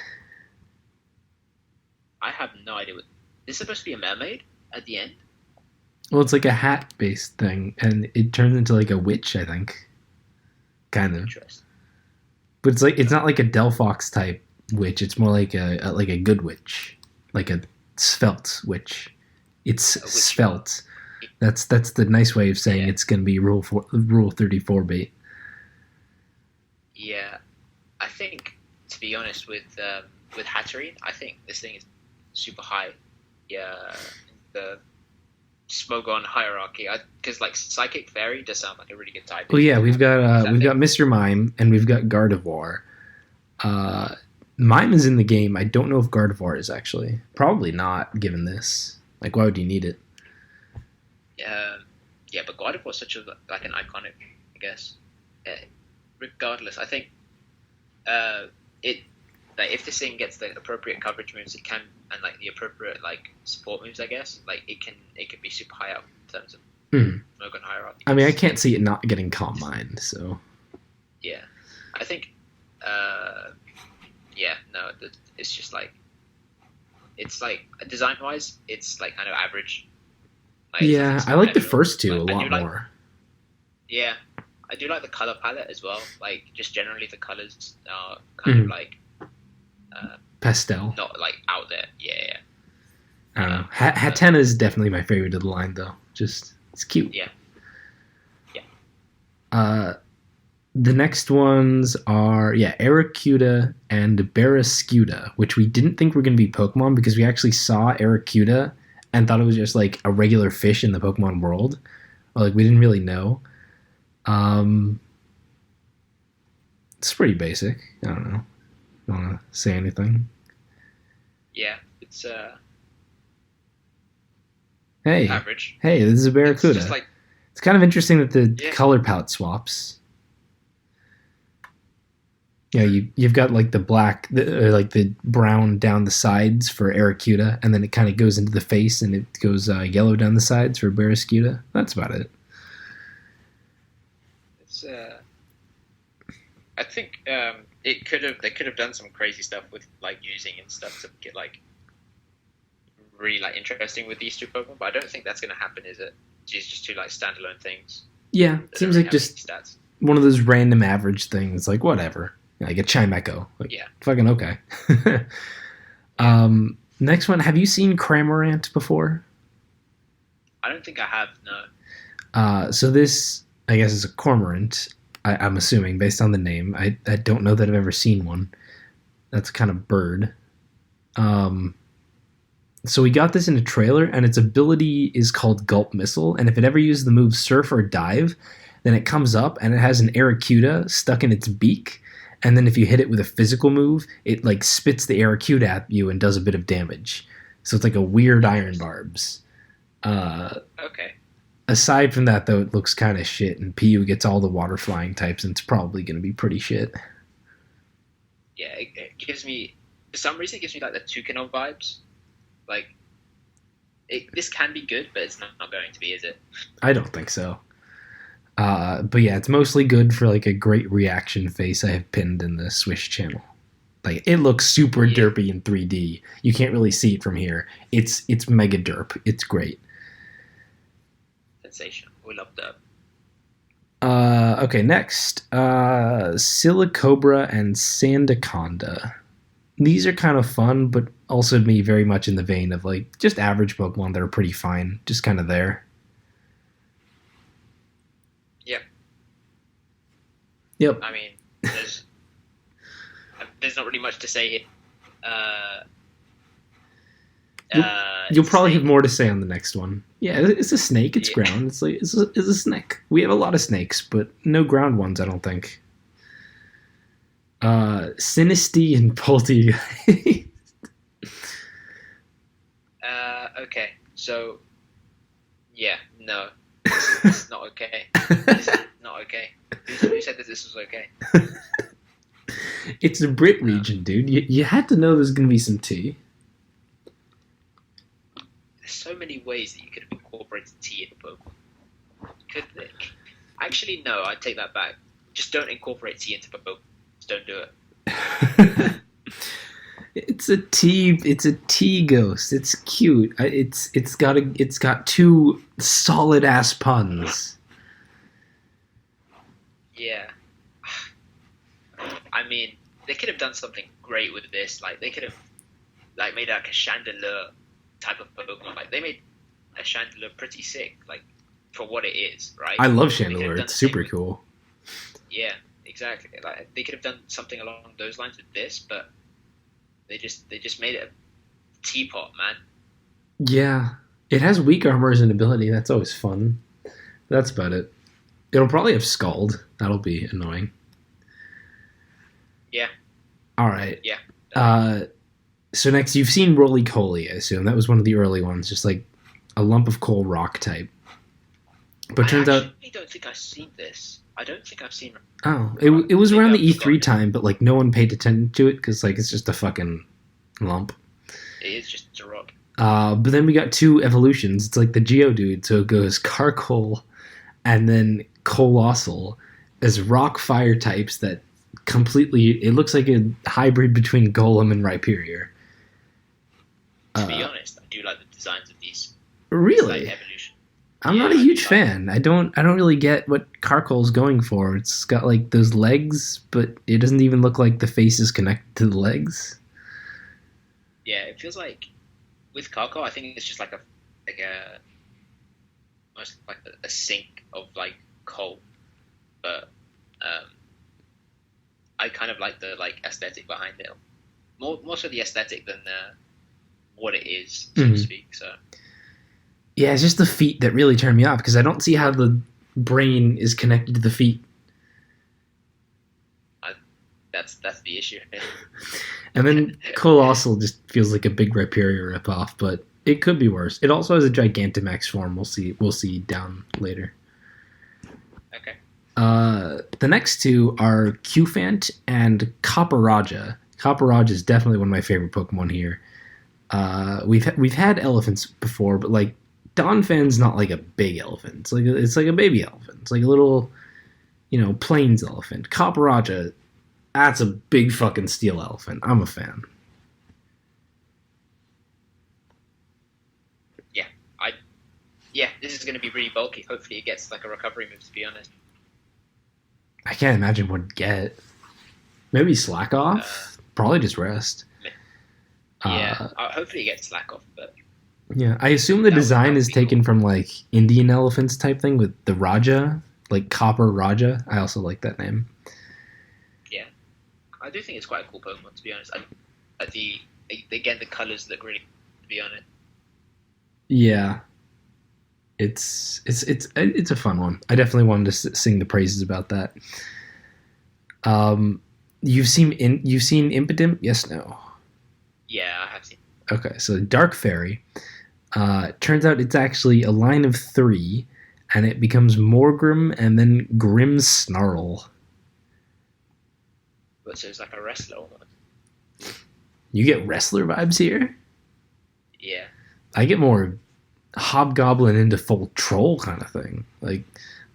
I have no idea. This is supposed to be a mermaid at the end? Well, it's like a hat-based thing, and it turns into like a witch, I think. Kind of. Interesting. But it's not like a Delphox type witch. It's more like a good witch, like a svelte witch. It's svelte. That's the nice way of saying it's going to be Rule 34 bait. Yeah, I think to be honest with Hatterene, I think this thing is super high. Yeah, the Smogon hierarchy, because like Psychic Fairy does sound like a really good type. Well, yeah, we've got Mr. Mime and we've got Gardevoir. Mime is in the game. I don't know if Gardevoir is actually. Probably not, given this. Like, why would you need it? Yeah, but Gardevoir is such an iconic, I guess. Regardless, I think like if this thing gets the appropriate coverage moves, it can, and like the appropriate like support moves, I guess, like it can be super high up in terms of Smogon hierarchy. I mean, I can't see it not getting Calm Mind, so yeah, I think it's just like it's like design wise, it's like kind of average. Like, yeah, I like the first two a lot more. Yeah, I do like the color palette as well. Like just generally the colors are kind of like pastel, not like out there. Yeah. I don't know. Hatena is definitely my favorite of the line, though. Just it's cute. Yeah. The next ones are Arrokuda and Barraskewda, which we didn't think were going to be Pokemon because we actually saw Arrokuda and thought it was just like a regular fish in the Pokemon world. Or, like we didn't really know. It's pretty basic. I don't know. You want to say anything? Yeah, it's average. Hey, this is a Barracuda. It's kind of interesting that the color palette swaps. Yeah, you've got like the black, like the brown down the sides for Arrokuda, and then it kind of goes into the face, and it goes yellow down the sides for Barraskewda. That's about it. It's I think they could have done some crazy stuff with like using and stuff to get like really like interesting with these two Pokemon, but I don't think that's going to happen, is it? It's just two like standalone things. Yeah, it seems like just one of those random average things, like whatever. Like a Chimecho. Like, fucking okay. Next one, have you seen Cramorant before? I don't think I have, no. So this, I guess, is a Cormorant, I'm assuming, based on the name. I don't know that I've ever seen one. That's a kind of bird. So we got this in a trailer, and its ability is called Gulp Missile, and if it ever uses the move Surf or Dive, then it comes up, and it has an Arrokuda stuck in its beak, and then if you hit it with a physical move, it like spits the Arrokuda at you and does a bit of damage. So it's like a weird Iron Barbs. Okay. Aside from that, though, it looks kind of shit, and PU gets all the water flying types, and it's probably going to be pretty shit. Yeah, it gives me, for some reason, it gives me like the Tucano vibes. Like, this can be good, but it's not going to be, is it? I don't think so. But yeah, it's mostly good for like a great reaction face I have pinned in the Swish channel. Like, it looks super derpy in 3D. You can't really see it from here. It's mega derp. It's great. Sensational. We love that. Okay, next. Silicobra and Sandaconda. These are kind of fun, but also to me very much in the vein of like just average Pokemon that are pretty fine. Just kind of there. Yep. I mean, there's not really much to say here. You'll probably have more to say on the next one. Yeah, it's a snake. It's ground. It's like it's a snake. We have a lot of snakes, but no ground ones, I don't think. Sinistea and Polteageist. Okay, so no, it's not okay. This is not okay. Who said that this was okay? It's the Brit region, dude. You had to know there's going to be some tea. There's so many ways that you could have incorporated tea in Pokemon. Could they? Actually, no, I take that back. Just don't incorporate tea into Pokemon. Just don't do it. It's a tea ghost. It's cute. It's got two solid ass puns. Yeah. I mean, they could have done something great with this. Like, they could have like made like a Chandelure type of Pokemon. Like, they made a Chandelure pretty sick, like, for what it is, right? I love Chandelure. It's super cool. Yeah, exactly. Like, they could have done something along those lines with this, but they just made it a teapot, man. Yeah. It has weak armor as an ability. That's always fun. That's about it. It'll probably have Scald. That'll be annoying. Yeah. All right. Yeah. So next, you've seen Roly-Poly, I assume. That was one of the early ones, just like a lump of coal rock type. But turns out... I don't think I've seen this. I don't think I've seen. Oh, it was Maybe around the I've E3 forgotten it. time, but like no one paid attention to it because like it's just a fucking lump. It is just a rock. But then we got two evolutions. It's like the Geodude, so it goes Carkol and then Colossal as rock fire types that completely. It looks like a hybrid between Golem and Rhyperior. To be honest, I do like the designs of these Really, like evolution. I'm Yeah, not a I do huge fan. I don't really get what Carkol's going for. It's got like those legs, but it doesn't even look like the face is connected to the legs. Yeah, it feels like with Kako, I think it's just like a almost like a sink of like coal, but um, I kind of like the like aesthetic behind it. More so the aesthetic than what it is, so to speak. So Yeah, it's just the feet that really turn me off because I don't see how the brain is connected to the feet. that's the issue. And then Colossal just feels like a big Rhyperior ripoff, but it could be worse. It also has a Giganta Max form. We'll see. We'll see down later. Okay. The next two are Qfant and Copperajah. Copperajah is definitely one of my favorite Pokemon here. We've had elephants before, but like Donphan's not like a big elephant. It's like a baby elephant. It's like a little, plains elephant. Copperajah, that's a big fucking steel elephant. I'm a fan. Yeah, this is going to be really bulky. Hopefully, it gets like a recovery move. To be honest, I can't imagine what it'd get. Maybe slack off. Probably just rest. Yeah, hopefully it gets slack off. But yeah, I assume the design is taken from like Indian elephants type thing with the Raja, like Copper Raja. I also like that name. Yeah, I do think it's quite a cool Pokemon. To be honest, again the colors look really to be honest. Yeah, it's a fun one. I definitely wanted to sing the praises about that. You've seen Impidimp? Yes, no. Yeah, I have seen. Okay, so Dark Fairy. Turns out it's actually a line of 3, and it becomes Morgrim and then Grim Snarl. But so it's like a wrestler almost. You get wrestler vibes here? Yeah. I get more hobgoblin into full troll kind of thing. Like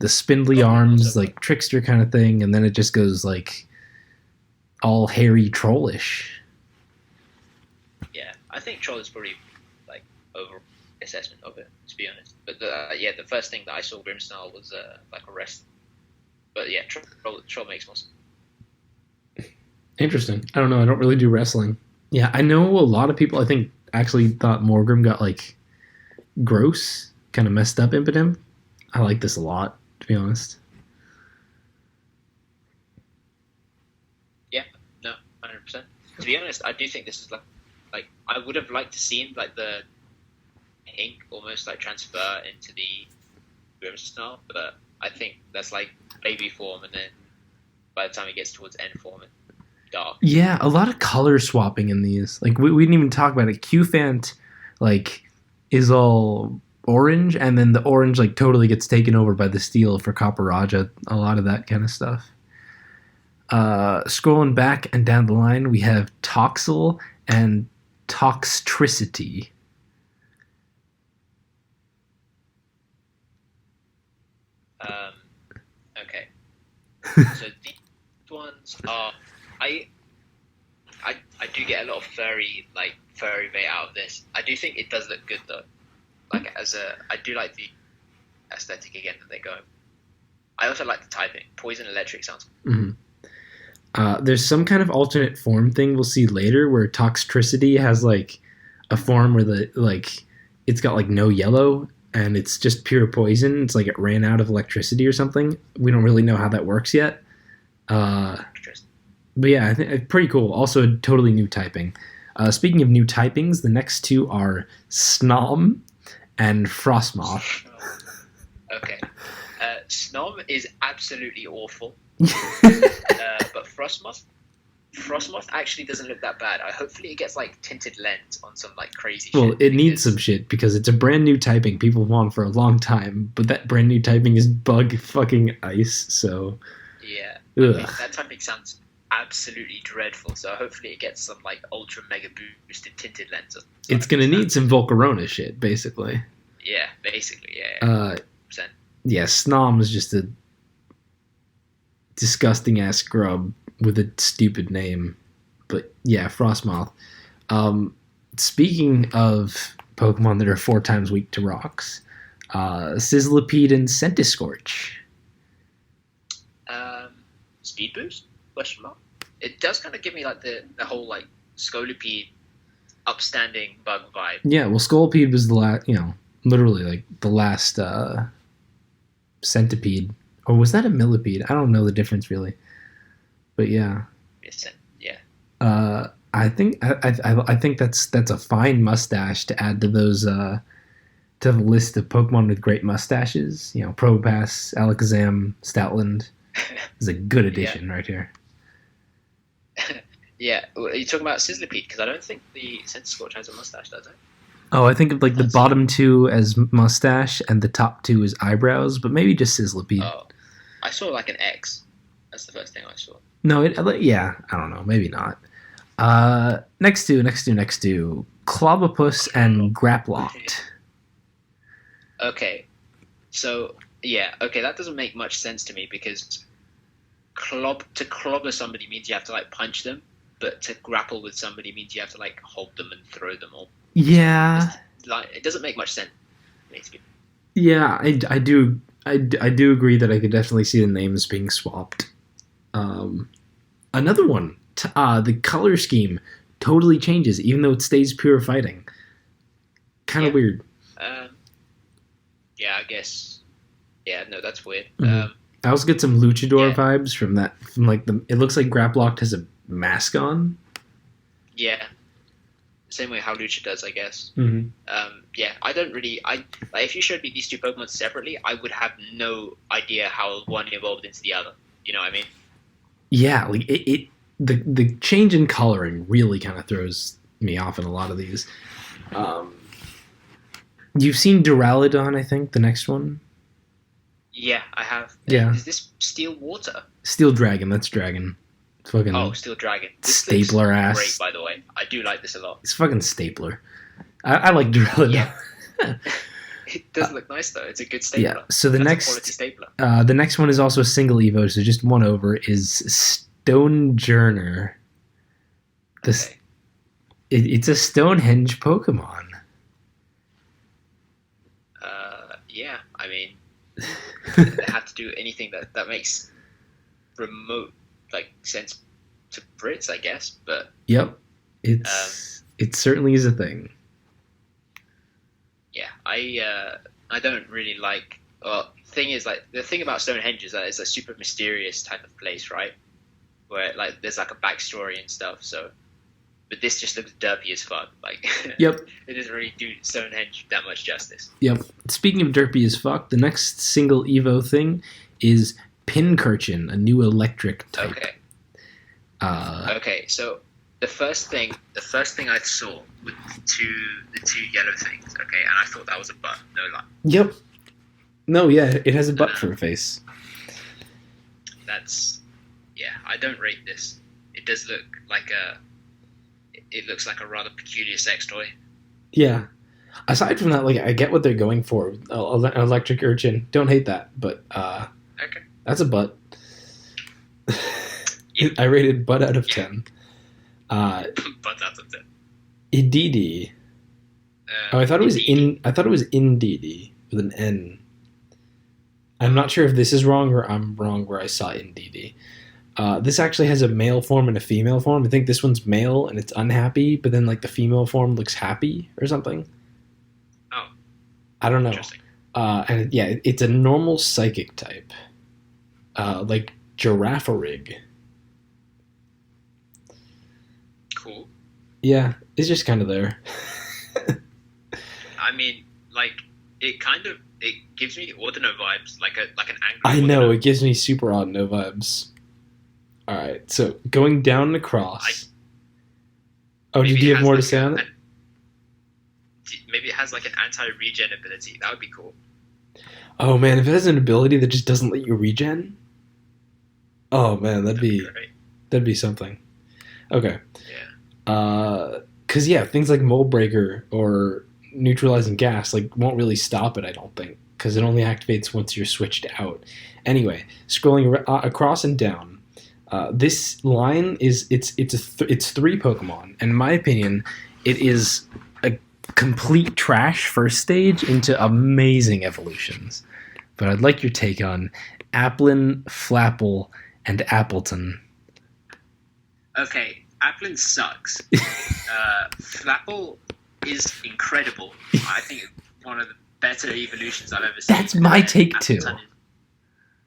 the spindly arms, like trickster kind of thing, and then it just goes like all hairy trollish. Yeah, I think troll is probably like over assessment of it, to be honest. But the first thing that I saw Grimmsnarl was like a wrestler. But yeah, troll makes more sense. Interesting. I don't know. I don't really do wrestling. Yeah, I know a lot of people, I think, actually thought Morgrim got like gross, kind of messed up Impidimp. I like this a lot, to be honest. Yeah, no, 100%. To be honest, I do think this is like I would have liked to seen like the pink almost like transfer into the Grimmsnarl, but I think that's like baby form, and then by the time it gets towards end form, it's dark. Yeah, a lot of color swapping in these. Like we didn't even talk about it. Qfant like is all orange, and then the orange like totally gets taken over by the steel for Copperajah. A lot of that kind of stuff. Scrolling back and down the line, we have Toxel and Toxtricity. Okay. So these ones are I do get a lot of furry bait out of this. I do think it does look good though. Like I do like the aesthetic again that they go. I also like the typing. Poison electric sounds. Mm-hmm. There's some kind of alternate form thing we'll see later where Toxtricity has like a form where it's got like no yellow and it's just pure poison. It's like it ran out of electricity or something. We don't really know how that works yet. But yeah, I think it's pretty cool. Also, totally new typing. Speaking of new typings, the next two are Snom and Frostmoth. Okay. Snom is absolutely awful. But Frostmoth Frostmoth actually doesn't look that bad. Hopefully it gets like tinted lens on some like crazy Well, shit. it needs some shit because it's a brand new typing people want for a long time, but that brand new typing is bug fucking ice, so Yeah, I ugh. mean, that typing sounds absolutely dreadful. So hopefully it gets some like ultra mega boosted tinted lens. It's gonna need some Volcarona shit, basically. Yeah, basically, yeah. 100%. Yeah, Snom is just a disgusting ass scrub with a stupid name. But yeah, Frostmoth. Speaking of Pokemon that are 4 times weak to rocks, Sizzlipede and Centiskorch. Speed boost? Question mark. It does kind of give me like the whole like Scolipede upstanding bug vibe. Yeah, well, Scolipede was the last, literally like the last centipede. Or was that a millipede? I don't know the difference really. But yeah. Yeah. I think that's a fine mustache to add to those to the list of Pokemon with great mustaches. Probopass, Alakazam, Stoutland is a good addition right here. Yeah, are you talking about Sizzlipede? Because I don't think the Centiskorch has a mustache, does it? Oh, I think of like the bottom 2 as mustache and the top 2 as eyebrows, but maybe just Sizzlipede. Oh, I saw like an X. That's the first thing I saw. No, yeah, I don't know, maybe not. Next to Clobopus and Graplocked. Okay, so yeah, okay, that doesn't make much sense to me because to clobber somebody means you have to like punch them, but to grapple with somebody means you have to like hold them and throw them all. Yeah, like it doesn't make much sense. Yeah, I do agree that I could definitely see the names being swapped. Another one, the color scheme totally changes, even though it stays pure fighting. Kind of weird. Yeah, I guess. Yeah, no, that's weird. Mm-hmm. I also get some Luchador vibes from that. From like it looks like Graplocked has a mask on. Yeah, same way how Lucha does, I guess. Mm-hmm. Yeah, I don't really. If you showed me these 2 Pokemon separately, I would have no idea how one evolved into the other. You know what I mean? Yeah, like the change in coloring really kind of throws me off in a lot of these. You've seen Duraludon, I think, the next one. Yeah, I have. Yeah. Is this Steel Water? Steel Dragon. That's Dragon. It's fucking Steel Dragon. This stapler ass. Great, by the way. I do like this a lot. It's fucking stapler. I like Duraludon. Yeah. It does look nice though. It's a good stapler. Yeah. So the That's quality stapler. The next one is also a single Evo, so just one over is Stonejourner. Okay. It's a Stonehenge Pokemon. Yeah, I mean, they have to do anything that makes remote like sense to Brits, I guess. But yep, it certainly is a thing. Yeah, I don't really like. Well, thing is, like the thing about Stonehenge is that it's a super mysterious type of place, right? Where like there's like a backstory and stuff. So, but this just looks derpy as fuck. Like, yep, it doesn't really do Stonehenge that much justice. Yep. Speaking of derpy as fuck, the next single Evo thing is Pincurchin, a new electric type. Okay. Okay, so the first thing I saw with the two yellow things, okay, and I thought that was a butt, no lie. Yep. No, yeah, it has a butt for a face. I don't rate this. It does look like it looks like a rather peculiar sex toy. Yeah. Aside from that, like I get what they're going for. An electric urchin. Don't hate that, but okay. That's a butt. Yep. I rated butt out of 10. Butt out of 10. Ididi. I thought it was Indidi with an N. I'm not sure if this is wrong or I'm wrong where I saw Indidi. This actually has a male form and a female form. I think this one's male and it's unhappy, but then like the female form looks happy or something. Oh. I don't know. Interesting. And yeah, it's a normal psychic type. Like Girafarig. Cool. Yeah, it's just kind of there. I mean, like it gives me Ordino vibes, like an angry. I know Ordino. it gives me super Audino vibes. All right, so going down across. Maybe did it you have has more to like say on it? maybe it has like an anti-regen ability. That would be cool. Oh man, if it has an ability that just doesn't let you regen, oh man, that'd be something. Okay. Yeah. Cause yeah, things like Mold Breaker or neutralizing gas like won't really stop it. I don't think, because it only activates once you're switched out. Anyway, scrolling across and down, this line is it's three Pokemon, and in my opinion, it is a complete trash first stage into amazing evolutions. But I'd like your take on Applin, Flapple, and Appleton. Okay, Applin sucks. Flapple is incredible. I think it's one of the better evolutions I've ever seen. That's my take too.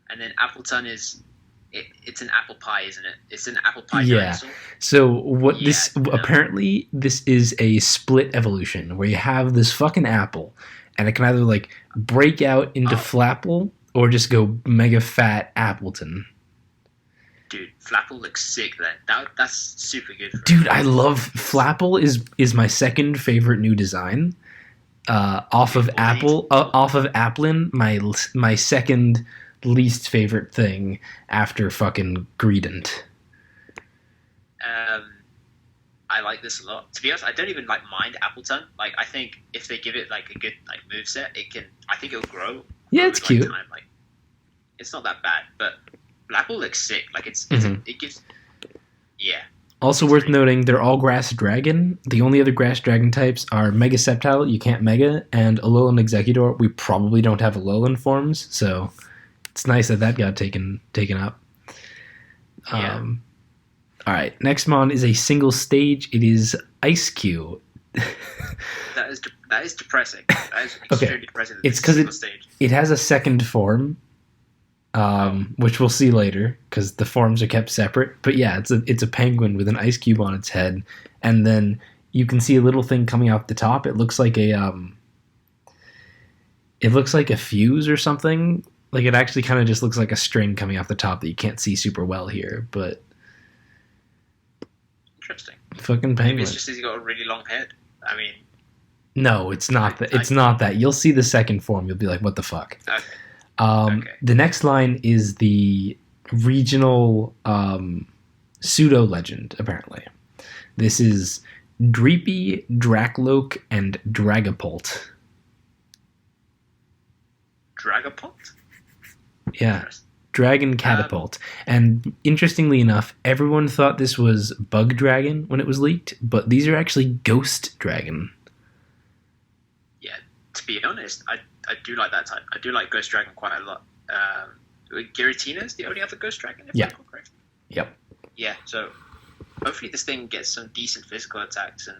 And then Appleton is it's an apple pie, isn't it? It's an apple pie dinosaur. So apparently this is a split evolution where you have this fucking apple and it can either like break out into Flapple or just go mega fat Appleton. Dude, Flapple looks sick then. That's super good. Dude, I love Flapple is my second favorite new design. Off of Applin, my second least favorite thing after fucking Greedent. I like this a lot. To be honest, I don't even mind Appleton. Like, I think if they give it like a good like moveset, I think it'll grow. Yeah, it's cute. Time. Like, it's not that bad, but Flapple looks sick. Like it gives. Yeah. Also worth noting, they're all Grass Dragon. The only other Grass Dragon types are Mega Sceptile, you can't Mega, and Alolan Exeggutor. We probably don't have Alolan forms, so it's nice that got taken up. Yeah. All right, next mon is a single stage. It is Ice Cube. that is depressing. That is extremely depressing. It's because it has a second form, which we'll see later because the forms are kept separate. But yeah, it's a penguin with an ice cube on its head, and then you can see a little thing coming out the top. It looks like a fuse or something. Like it actually kind of just looks like a string coming off the top that you can't see super well here, but interesting. Fucking penguin. Maybe it's just he's got a really long head. I mean, no, it's not that. It's not that. You'll see the second form. You'll be like, what the fuck? Okay. The next line is the regional pseudo legend, apparently. This is Dreepy, Dracloak, and Dragapult. Dragapult? Yeah. Dragon Catapult. And interestingly enough, everyone thought this was Bug Dragon when it was leaked, but these are actually Ghost Dragon. Yeah, to be honest, I do like that type. I do like Ghost Dragon quite a lot. Giratina is the only other Ghost Dragon, if I'm correct. Yep. Yeah, so hopefully this thing gets some decent physical attacks, and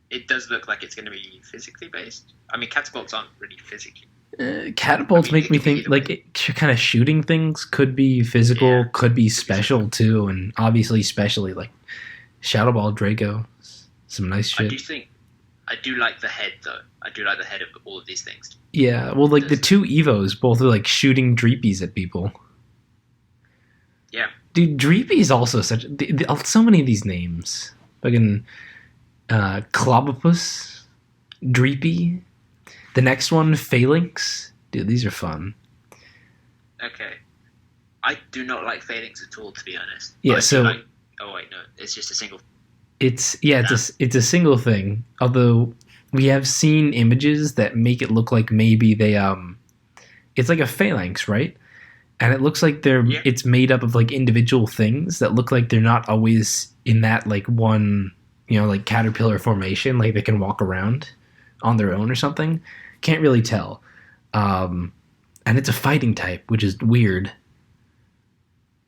it does look like it's going to be physically based. I mean, catapults aren't really physically. Catapults make me think like kind of shooting things could be physical, could be special too, and obviously specially like Shadow Ball Draco, some nice shit. I do like the head though. I do like the head of all of these things. Yeah, well, like the two Evos, both are like shooting Dreepies at people. Yeah, dude, Dreepy is also such so many of these names. Fucking Clobopus, Dreepy. The next one, Phalanx. Dude, these are fun. Okay. I do not like Phalanx at all, to be honest. Yeah, so... oh, wait, no. It's just a single... It's a single thing. Although, we have seen images that make it look like maybe they... It's like a Phalanx, right? And it looks like it's made up of, like, individual things that look like they're not always in that, like, one, like, caterpillar formation. Like, they can walk around on their own or something. Can't really tell. And it's a fighting type, which is weird.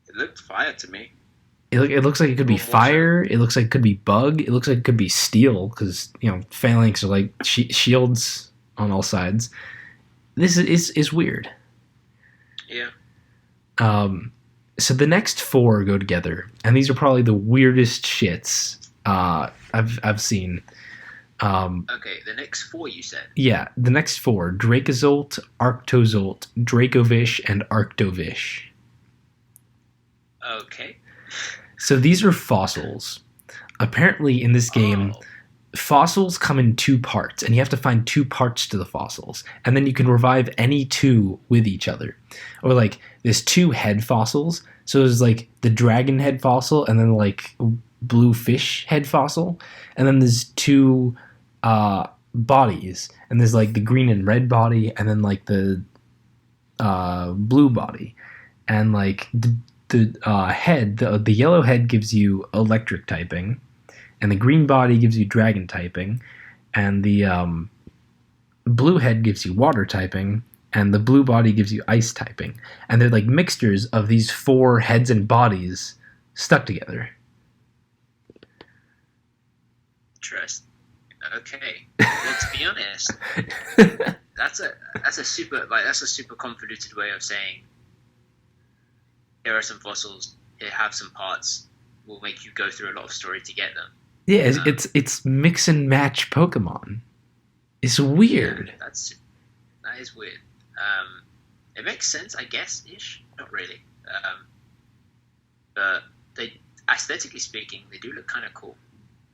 It looked fire to me. It looks like it could be fire. It looks like it could be bug. It looks like it could be steel because, phalanx are like shields on all sides. This is weird. Yeah. So the next four go together, and these are probably the weirdest shits I've seen. Okay, the next four you said? Yeah, the next four. Dracozolt, Arctozolt, Dracovish, and Arctovish. Okay. So these are fossils. Apparently, in this game, fossils come in two parts, and you have to find two parts to the fossils, and then you can revive any two with each other. Or like there's two head fossils, so there's like the dragon head fossil, and then like blue fish head fossil, and then there's two bodies, and there's like the green and red body, and then like the blue body, and like the yellow head gives you electric typing, and the green body gives you dragon typing, and the blue head gives you water typing, and the blue body gives you ice typing. And they're like mixtures of these four heads and bodies stuck together. Interesting. Okay. Well, to be honest, that's a super convoluted way of saying here are some fossils, here have some parts. Will make you go through a lot of story to get them. Yeah, it's mix and match Pokemon. It's weird. That is weird. It makes sense, I guess, ish. Not really. But they, aesthetically speaking, they do look kind of cool.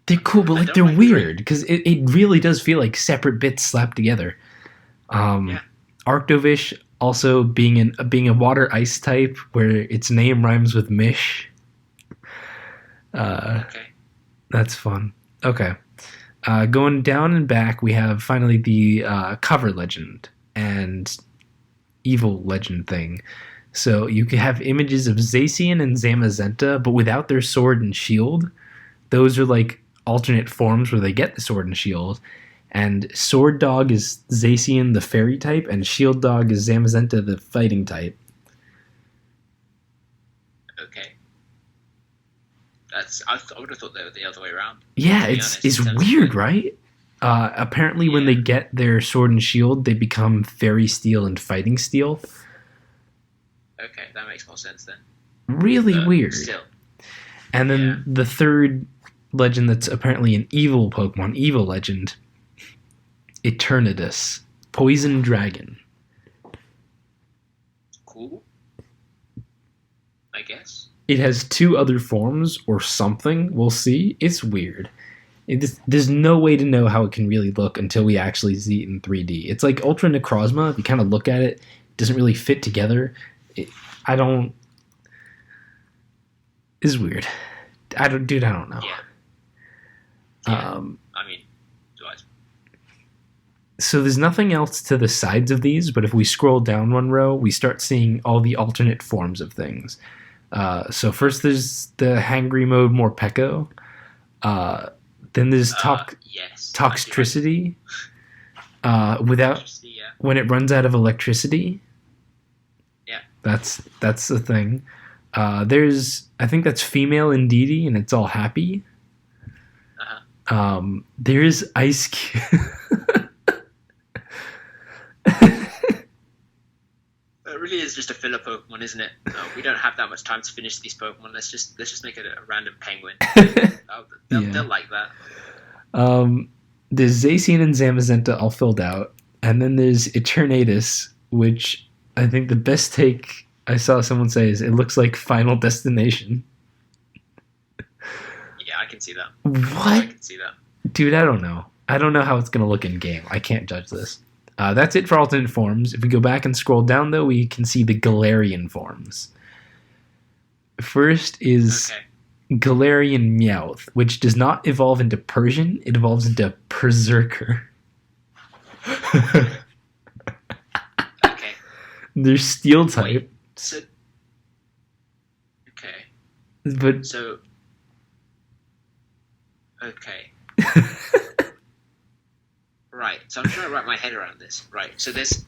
They're cool, but like they're weird because it really does feel like separate bits slapped together. Arctovish also being a water ice type where its name rhymes with Mish. Okay. That's fun. Okay. Going down and back, we have finally the cover legend and evil legend thing. So you can have images of Zacian and Zamazenta, but without their sword and shield. Those are like alternate forms where they get the sword and shield. And Sword Dog is Zacian, the fairy type, and Shield Dog is Zamazenta, the fighting type. Okay. I would have thought they were the other way around. Yeah, it's weird, right? Apparently, when they get their sword and shield, they become fairy steel and fighting steel. Okay, that makes more sense then. Really weird. Still. And then the third legend that's apparently an evil Pokemon, evil legend, Eternatus, Poison Dragon. Cool. I guess. It has two other forms or something. We'll see. It's weird. There's no way to know how it can really look until we actually see it in 3D. It's like Ultra Necrozma. If you kind of look at it, it doesn't really fit together. It's weird. I don't know. Yeah. So there's nothing else to the sides of these, but if we scroll down one row, we start seeing all the alternate forms of things. So first there's the Hangry mode Morpeko. Then there's Toxtricity. When it runs out of electricity. Yeah. That's the thing. I think that's female Indeedee, and it's all happy. There's Ice Cube. It really is just a filler Pokemon, isn't it? No, we don't have that much time to finish these Pokemon. Let's just make it a random penguin. They'll like that. There's Zacian and Zamazenta all filled out, and then there's Eternatus, which I think the best take I saw someone say is it looks like Final Destination. Yeah, I can see that. What? I can see that. Dude, I don't know. I don't know how it's going to look in game. I can't judge this. That's it for alternate forms. If we go back and scroll down, though, we can see the Galarian forms. First is Galarian Meowth, which does not evolve into Persian. It evolves into Berserker. Okay. They're Steel type. Wait, so... Okay. But... So... Okay. Right, so I'm trying to wrap my head around this. Right, so there's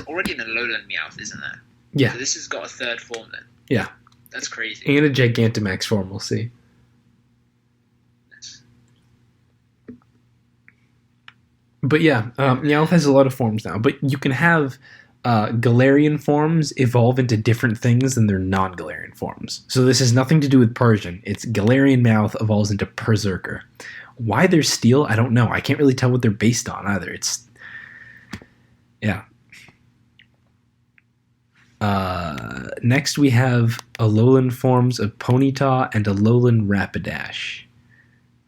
already an Alolan Meowth, isn't there? Yeah. So this has got a third form then? Yeah. That's crazy. And a Giganta Max form, we'll see. But yeah, Meowth has a lot of forms now. But you can have Galarian forms evolve into different things than their non-Galarian forms. So this has nothing to do with Persian. It's Galarian Meowth evolves into Berserker. Why they're Steel, I don't know. I can't really tell what they're based on either. It's... Yeah. Next we have Alolan forms of Ponyta and Alolan Rapidash.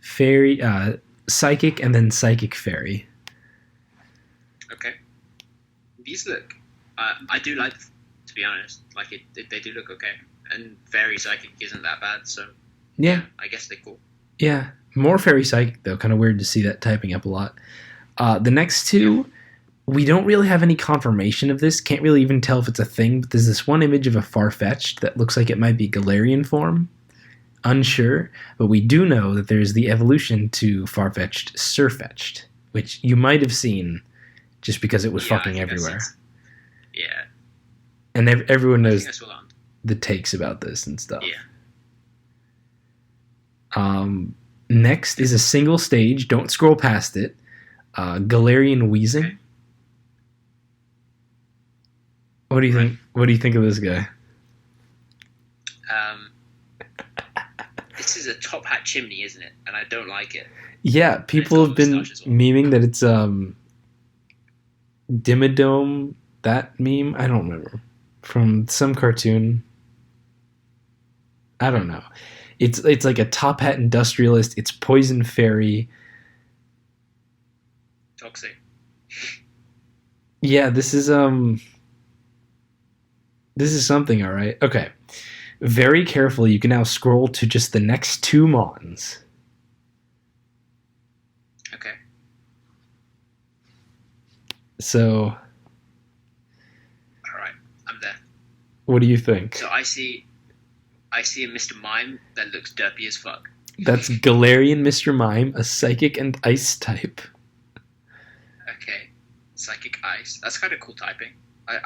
Fairy, Psychic, and then Psychic Fairy. Okay. These look. I do like, to be honest. Like they do look okay, and Fairy Psychic isn't that bad. So Yeah. I guess they're cool. Yeah. More Fairy Psychic though. Kind of weird to see that typing up a lot. The next two, we don't really have any confirmation of this. Can't really even tell if it's a thing. But there's this one image of a Farfetch'd that looks like it might be Galarian form. Unsure, but we do know that there's the evolution to Farfetch'd Surfetch'd, which you might have seen just because it was fucking everywhere. Yeah. And everyone knows I saw that. the takes about this and stuff. Yeah. Next is a single stage. Don't scroll past it. Galarian Wheezing. Okay. What do you think? What do you think of this guy? This is a top hat chimney, isn't it? And I don't like it. Yeah, people have been memeing that it's Dimmadome, that meme. I don't remember. From some cartoon. I don't know. It's like a top hat industrialist. It's Poison Fairy. Toxic. Yeah, this is something, all right. Okay. Very carefully, you can now scroll to just the next two Mons. Okay. So, All right, I'm there. what do you think? So I see a Mr. Mime that looks derpy as fuck. That's Galarian Mr. Mime, a Psychic and Ice type. Okay. Psychic Ice. That's kind of cool typing. I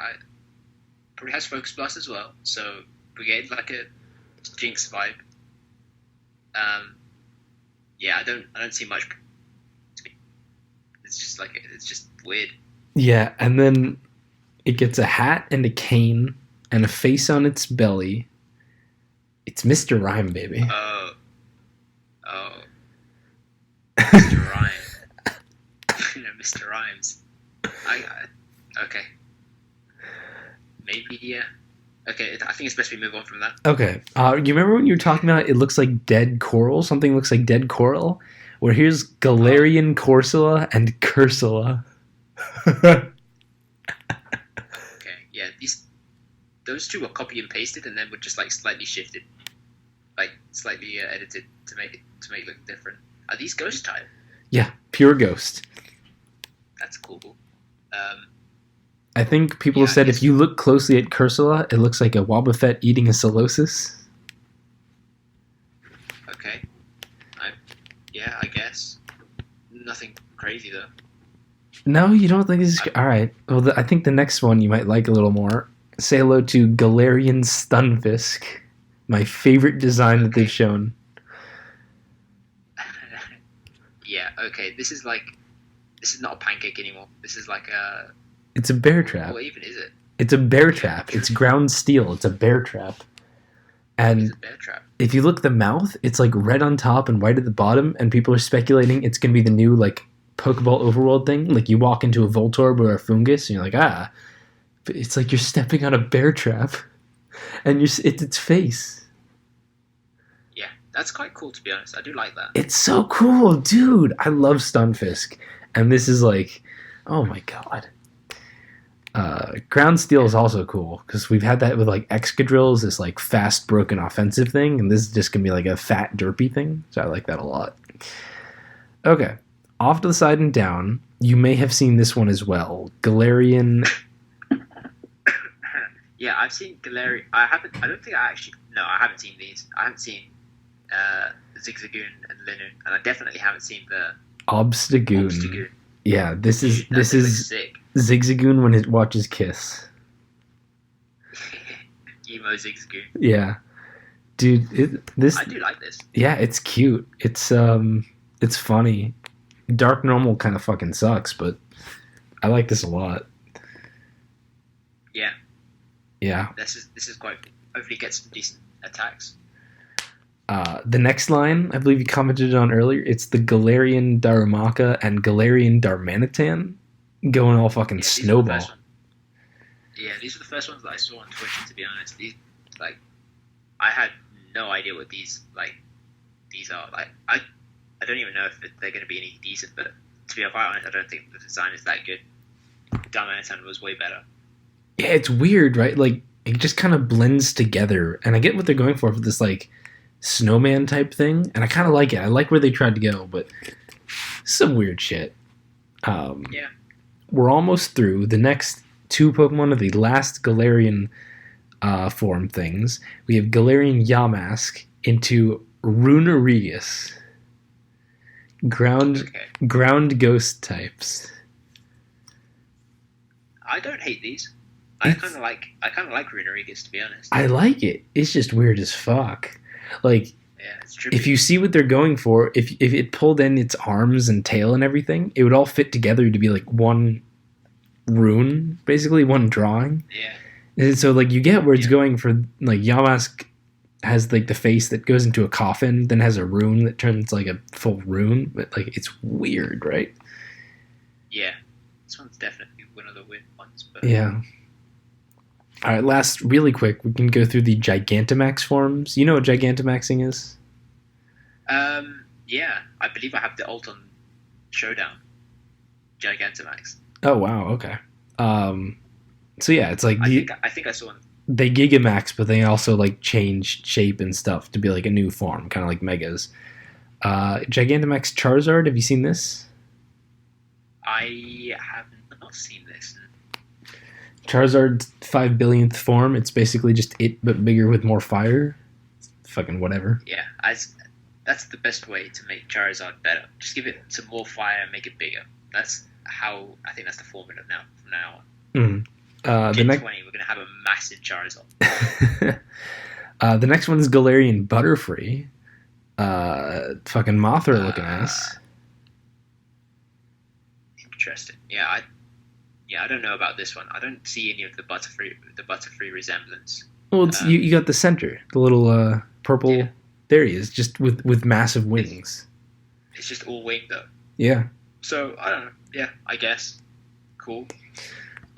probably has Focus Blast as well. So Brigade like a Jinx vibe. Yeah, I don't see much. It's just weird. Yeah, and then it gets a hat and a cane and a face on its belly. It's Mr. Rhyme, baby. Oh. Mr. Rhyme. Mr. Rhymes. Okay. Maybe, yeah. Okay, I think it's best we move on from that. Okay. You remember when you were talking about it looks like dead coral? Something looks like dead coral? Where here's Galarian Corsola and Cursula. Okay, yeah, those two were copy and pasted and then were just slightly shifted. Slightly edited to make it look different. Are these ghost type? Yeah, pure ghost. That's cool. I think people have said if you look closely at Cursula, it looks like a Wobbuffet eating a Solosis. Okay. I guess. Nothing crazy, though. No, you don't think this is... Alright. Well, I think the next one you might like a little more. Say hello to Galarian Stunfisk. My favorite design that they've shown. Yeah, okay. This is not a pancake anymore. This is like a... It's a bear trap. What even is it? It's a bear trap. It's ground steel. It's a bear trap. And It's a bear trap. if you look at the mouth, it's red on top and white at the bottom, and people are speculating it's going to be the new Pokeball Overworld thing. You walk into a Voltorb or a Fungus, and you're like, but it's like you're stepping on a bear trap, and it's its face. Yeah, that's quite cool, to be honest. I do like that. It's so cool, dude. I love Stunfisk, and this is oh my god. Ground Steel is also cool because we've had that with Excadrills, this fast broken offensive thing, and this is just gonna be a fat derpy thing. So I like that a lot. Okay, off to the side and down, you may have seen this one as well. Galarian. Yeah, I've seen Galarian. I haven't seen these. I haven't seen Zigzagoon and Linoon, and I definitely haven't seen the Obstagoon. Yeah, this is sick. Zigzagoon when it watches Kiss. Emo Zigzagoon. Yeah, dude, I do like this. Yeah, it's cute. It's funny. Dark Normal kind of fucking sucks, but I like this a lot. Yeah. Yeah. This is quite. Hopefully, get some decent attacks. The next line, I believe you commented on earlier, it's the Galarian Darumaka and Galarian Darmanitan going all fucking snowball. These were the first ones that I saw on Twitter, to be honest. These, I had no idea what these are. Like I don't even know if they're going to be any decent. But to be quite honest, I don't think the design is that good. Darmanitan was way better. Yeah, it's weird, right? Like it just kind of blends together, and I get what they're going for this like snowman type thing, and I kind of like it. I like where they tried to go, but some weird shit. Yeah. We're almost through. The next two Pokemon are the last Galarian form things. We have Galarian Yamask into Runerigus. Ground ghost types. I don't hate these. I kind of like Runerigus, to be honest. I like it. It's just weird as fuck. Like, yeah, it's trippy. If you see what they're going for, if it pulled in its arms and tail and everything, it would all fit together to be like one rune, basically one drawing. Yeah. And so like you get where it's going for like Yamask has like the face that goes into a coffin, then has a rune that turns like a full rune, but like it's weird, right? Yeah. This one's definitely one of the weird ones, but yeah. All right, last really quick, we can go through the Gigantamax forms. You know what Gigantamaxing is? Yeah, I believe I have the ult on Showdown. Gigantamax. Oh wow, okay. So yeah, it's like I think I saw one. They Gigamax, but they also like change shape and stuff to be like a new form, kind of like Megas. Gigantamax Charizard, have you seen this? I have not seen this. Charizard's 5 billionth form. It's basically just it, but bigger with more fire. Fucking whatever. Yeah, that's the best way to make Charizard better. Just give it some more fire and make it bigger. That's how I think that's the formula now. From now on. The next 20, we're gonna have a massive Charizard. The next one is Galarian Butterfree. Fucking Mothra looking ass. Interesting. Yeah, I don't know about this one. I don't see any of the Butterfree resemblance. Well, it's, you got the center, the little purple. Yeah. There he is, just with massive wings. It's just all wing though. Yeah. So I don't know. Yeah, I guess. Cool.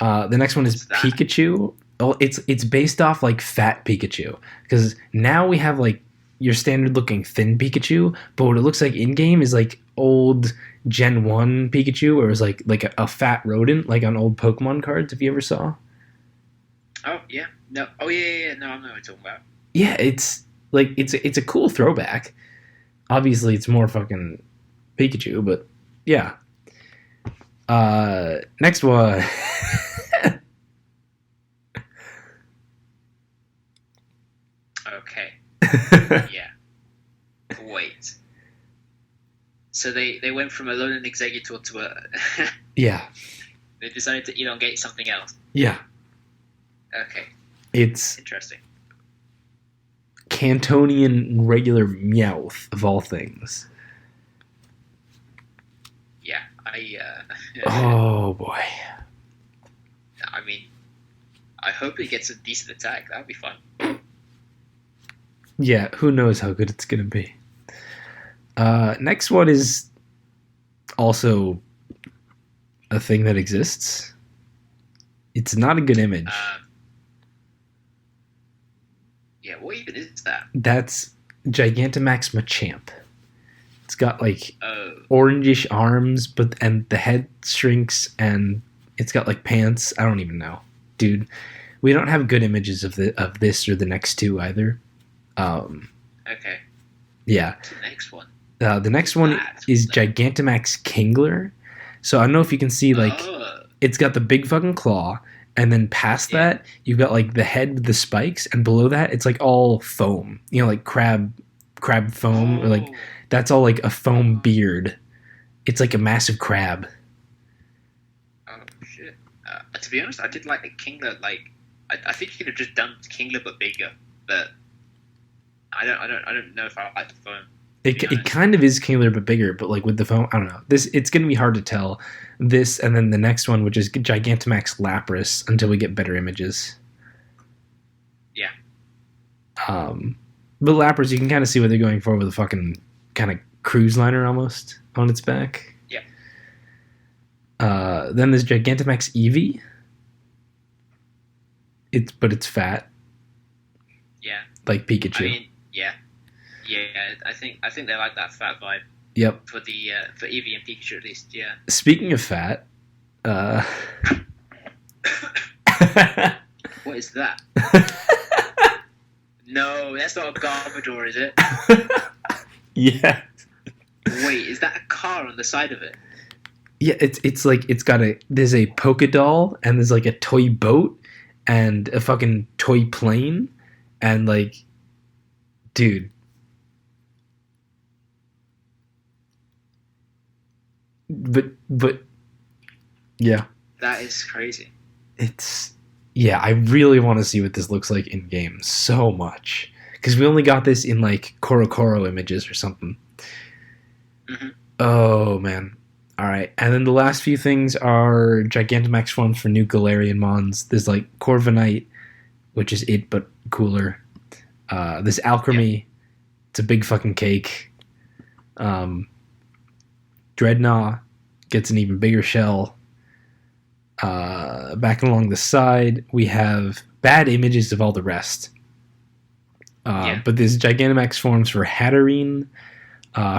The next one is Pikachu. Oh, it's based off like fat Pikachu, because now we have like your standard looking thin Pikachu, but what it looks like in game is like old Gen 1 Pikachu, or it was like a fat rodent, like on old Pokemon cards, if you ever saw. Oh yeah. No. Oh yeah. No, I know what you're talking about. Yeah, it's like it's a cool throwback. Obviously, it's more fucking Pikachu, but yeah. Next one. Okay. Yeah. Wait. So they went from a Alolan Exeggutor to a... Yeah. They decided to elongate something else. Yeah. Okay. It's... Interesting. Cantonian regular Meowth, of all things. Yeah, Oh, boy. I mean, I hope it gets a decent attack. That would be fun. Yeah, who knows how good it's going to be. Next one is also a thing that exists. It's not a good image. Yeah, what even is that? That's Gigantamax Machamp. It's got like orangish arms, and the head shrinks, and it's got like pants. I don't even know, dude. We don't have good images of this or the next two either. Okay. Yeah. The next one. The next one is Gigantamax Kingler. So I don't know if you can see, like, it's got the big fucking claw, and then past that, you've got like the head with the spikes, and below that, it's like all foam. You know, like crab foam, or like that's all like a foam beard. It's like a massive crab. Oh shit! To be honest, I did like the Kingler. Like, I think you could have just done Kingler but bigger, but I don't know if I like the foam. It kind of is Kingler but bigger, but like with the foam, I don't know. It's gonna be hard to tell. This and then the next one, which is Gigantamax Lapras, until we get better images. Yeah. But Lapras, you can kind of see what they're going for with a fucking kind of cruise liner almost on its back. Yeah. Then there's Gigantamax Eevee. It's fat. Yeah. like Pikachu. I mean, yeah. I think they like that fat vibe. Yep. For Eevee and Pikachu at least. Yeah. Speaking of fat, what is that? No, that's not a Gardevoir, is it? Yeah. Wait, is that a car on the side of it? Yeah, it's like there's a polka doll and there's like a toy boat and a fucking toy plane and like, dude. But yeah. That is crazy. Yeah, I really want to see what this looks like in game so much. Because we only got this in like Korokoro images or something. Mm-hmm. Oh, man. All right. And then the last few things are Giganta Max Forms for new Galarian Mons. There's like Corviknight, which is it but cooler. This Alchemy. It's a big fucking cake. Dreadnought gets an even bigger shell. Back along the side, we have bad images of all the rest. But there's Gigantamax Forms for Hatterene,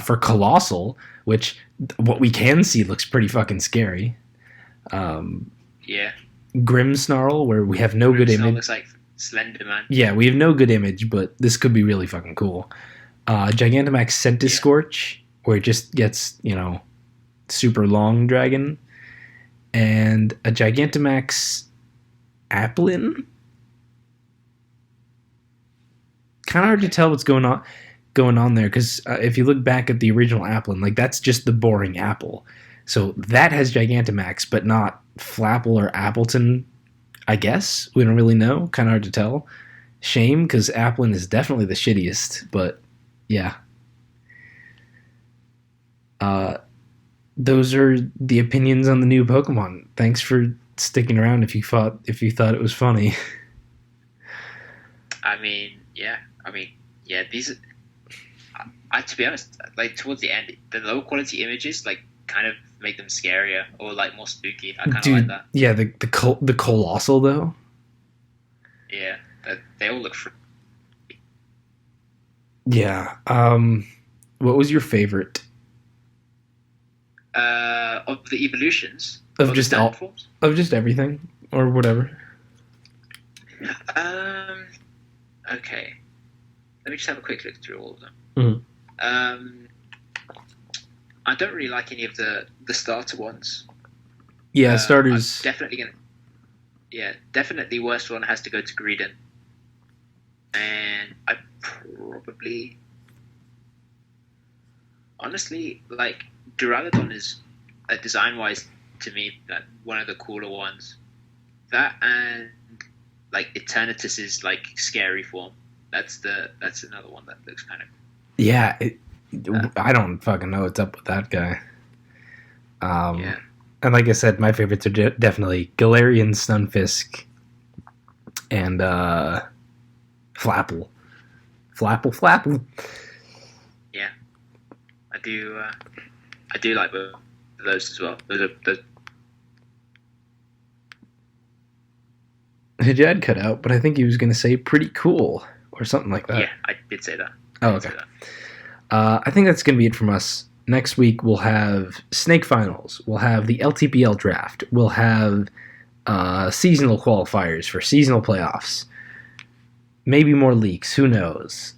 for Colossal, which what we can see looks pretty fucking scary. Grimmsnarl, where we have no good image. Looks like Slenderman. Yeah, we have no good image, but this could be really fucking cool. Gigantamax Centiskorch, where it just gets, super long dragon. And a Gigantamax Applin. Kind of hard to tell what's going on there, because if you look back at the original Applin, like that's just the boring apple. So that has Gigantamax, but not Flapple or Appleton. I guess we don't really know. Kind of hard to tell. Shame, because Applin is definitely the shittiest. But yeah. Those are the opinions on the new Pokemon. Thanks for sticking around if you thought it was funny. These. To be honest, like towards the end, the low quality images like kind of make them scarier or like more spooky. I kind of like that. Yeah, the Colossal though. Yeah, they all look. Yeah. What was your favorite? Of the evolutions of just all forms? Of just everything or whatever. Okay. Let me just have a quick look through all of them. Mm-hmm. I don't really like any of the starter ones. Yeah, starters. Definitely worst one has to go to Greedent. And I probably... Honestly, like, Duraludon is, design-wise, to me, like, one of the cooler ones. That and, like, Eternatus's, like, scary form. That's another one that looks kind of... Yeah, I don't fucking know what's up with that guy. And like I said, my favorites are definitely Galarian Stunfisk and Flapple. Flapple. Yeah, I do like both of those as well. Those. HJAD cut out, but I think he was going to say pretty cool or something like that. Yeah, I did say that. Oh, okay. I think that's going to be it from us. Next week, we'll have Snake Finals. We'll have the LTPL Draft. We'll have seasonal qualifiers for seasonal playoffs. Maybe more leaks. Who knows?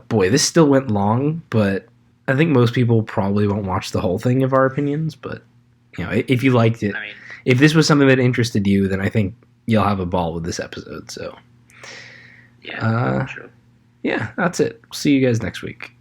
Boy, this still went long, but I think most people probably won't watch the whole thing of our opinions. But, if you liked it, if this was something that interested you, then I think you'll have a ball with this episode. So, yeah, sure. Yeah, that's it. See you guys next week.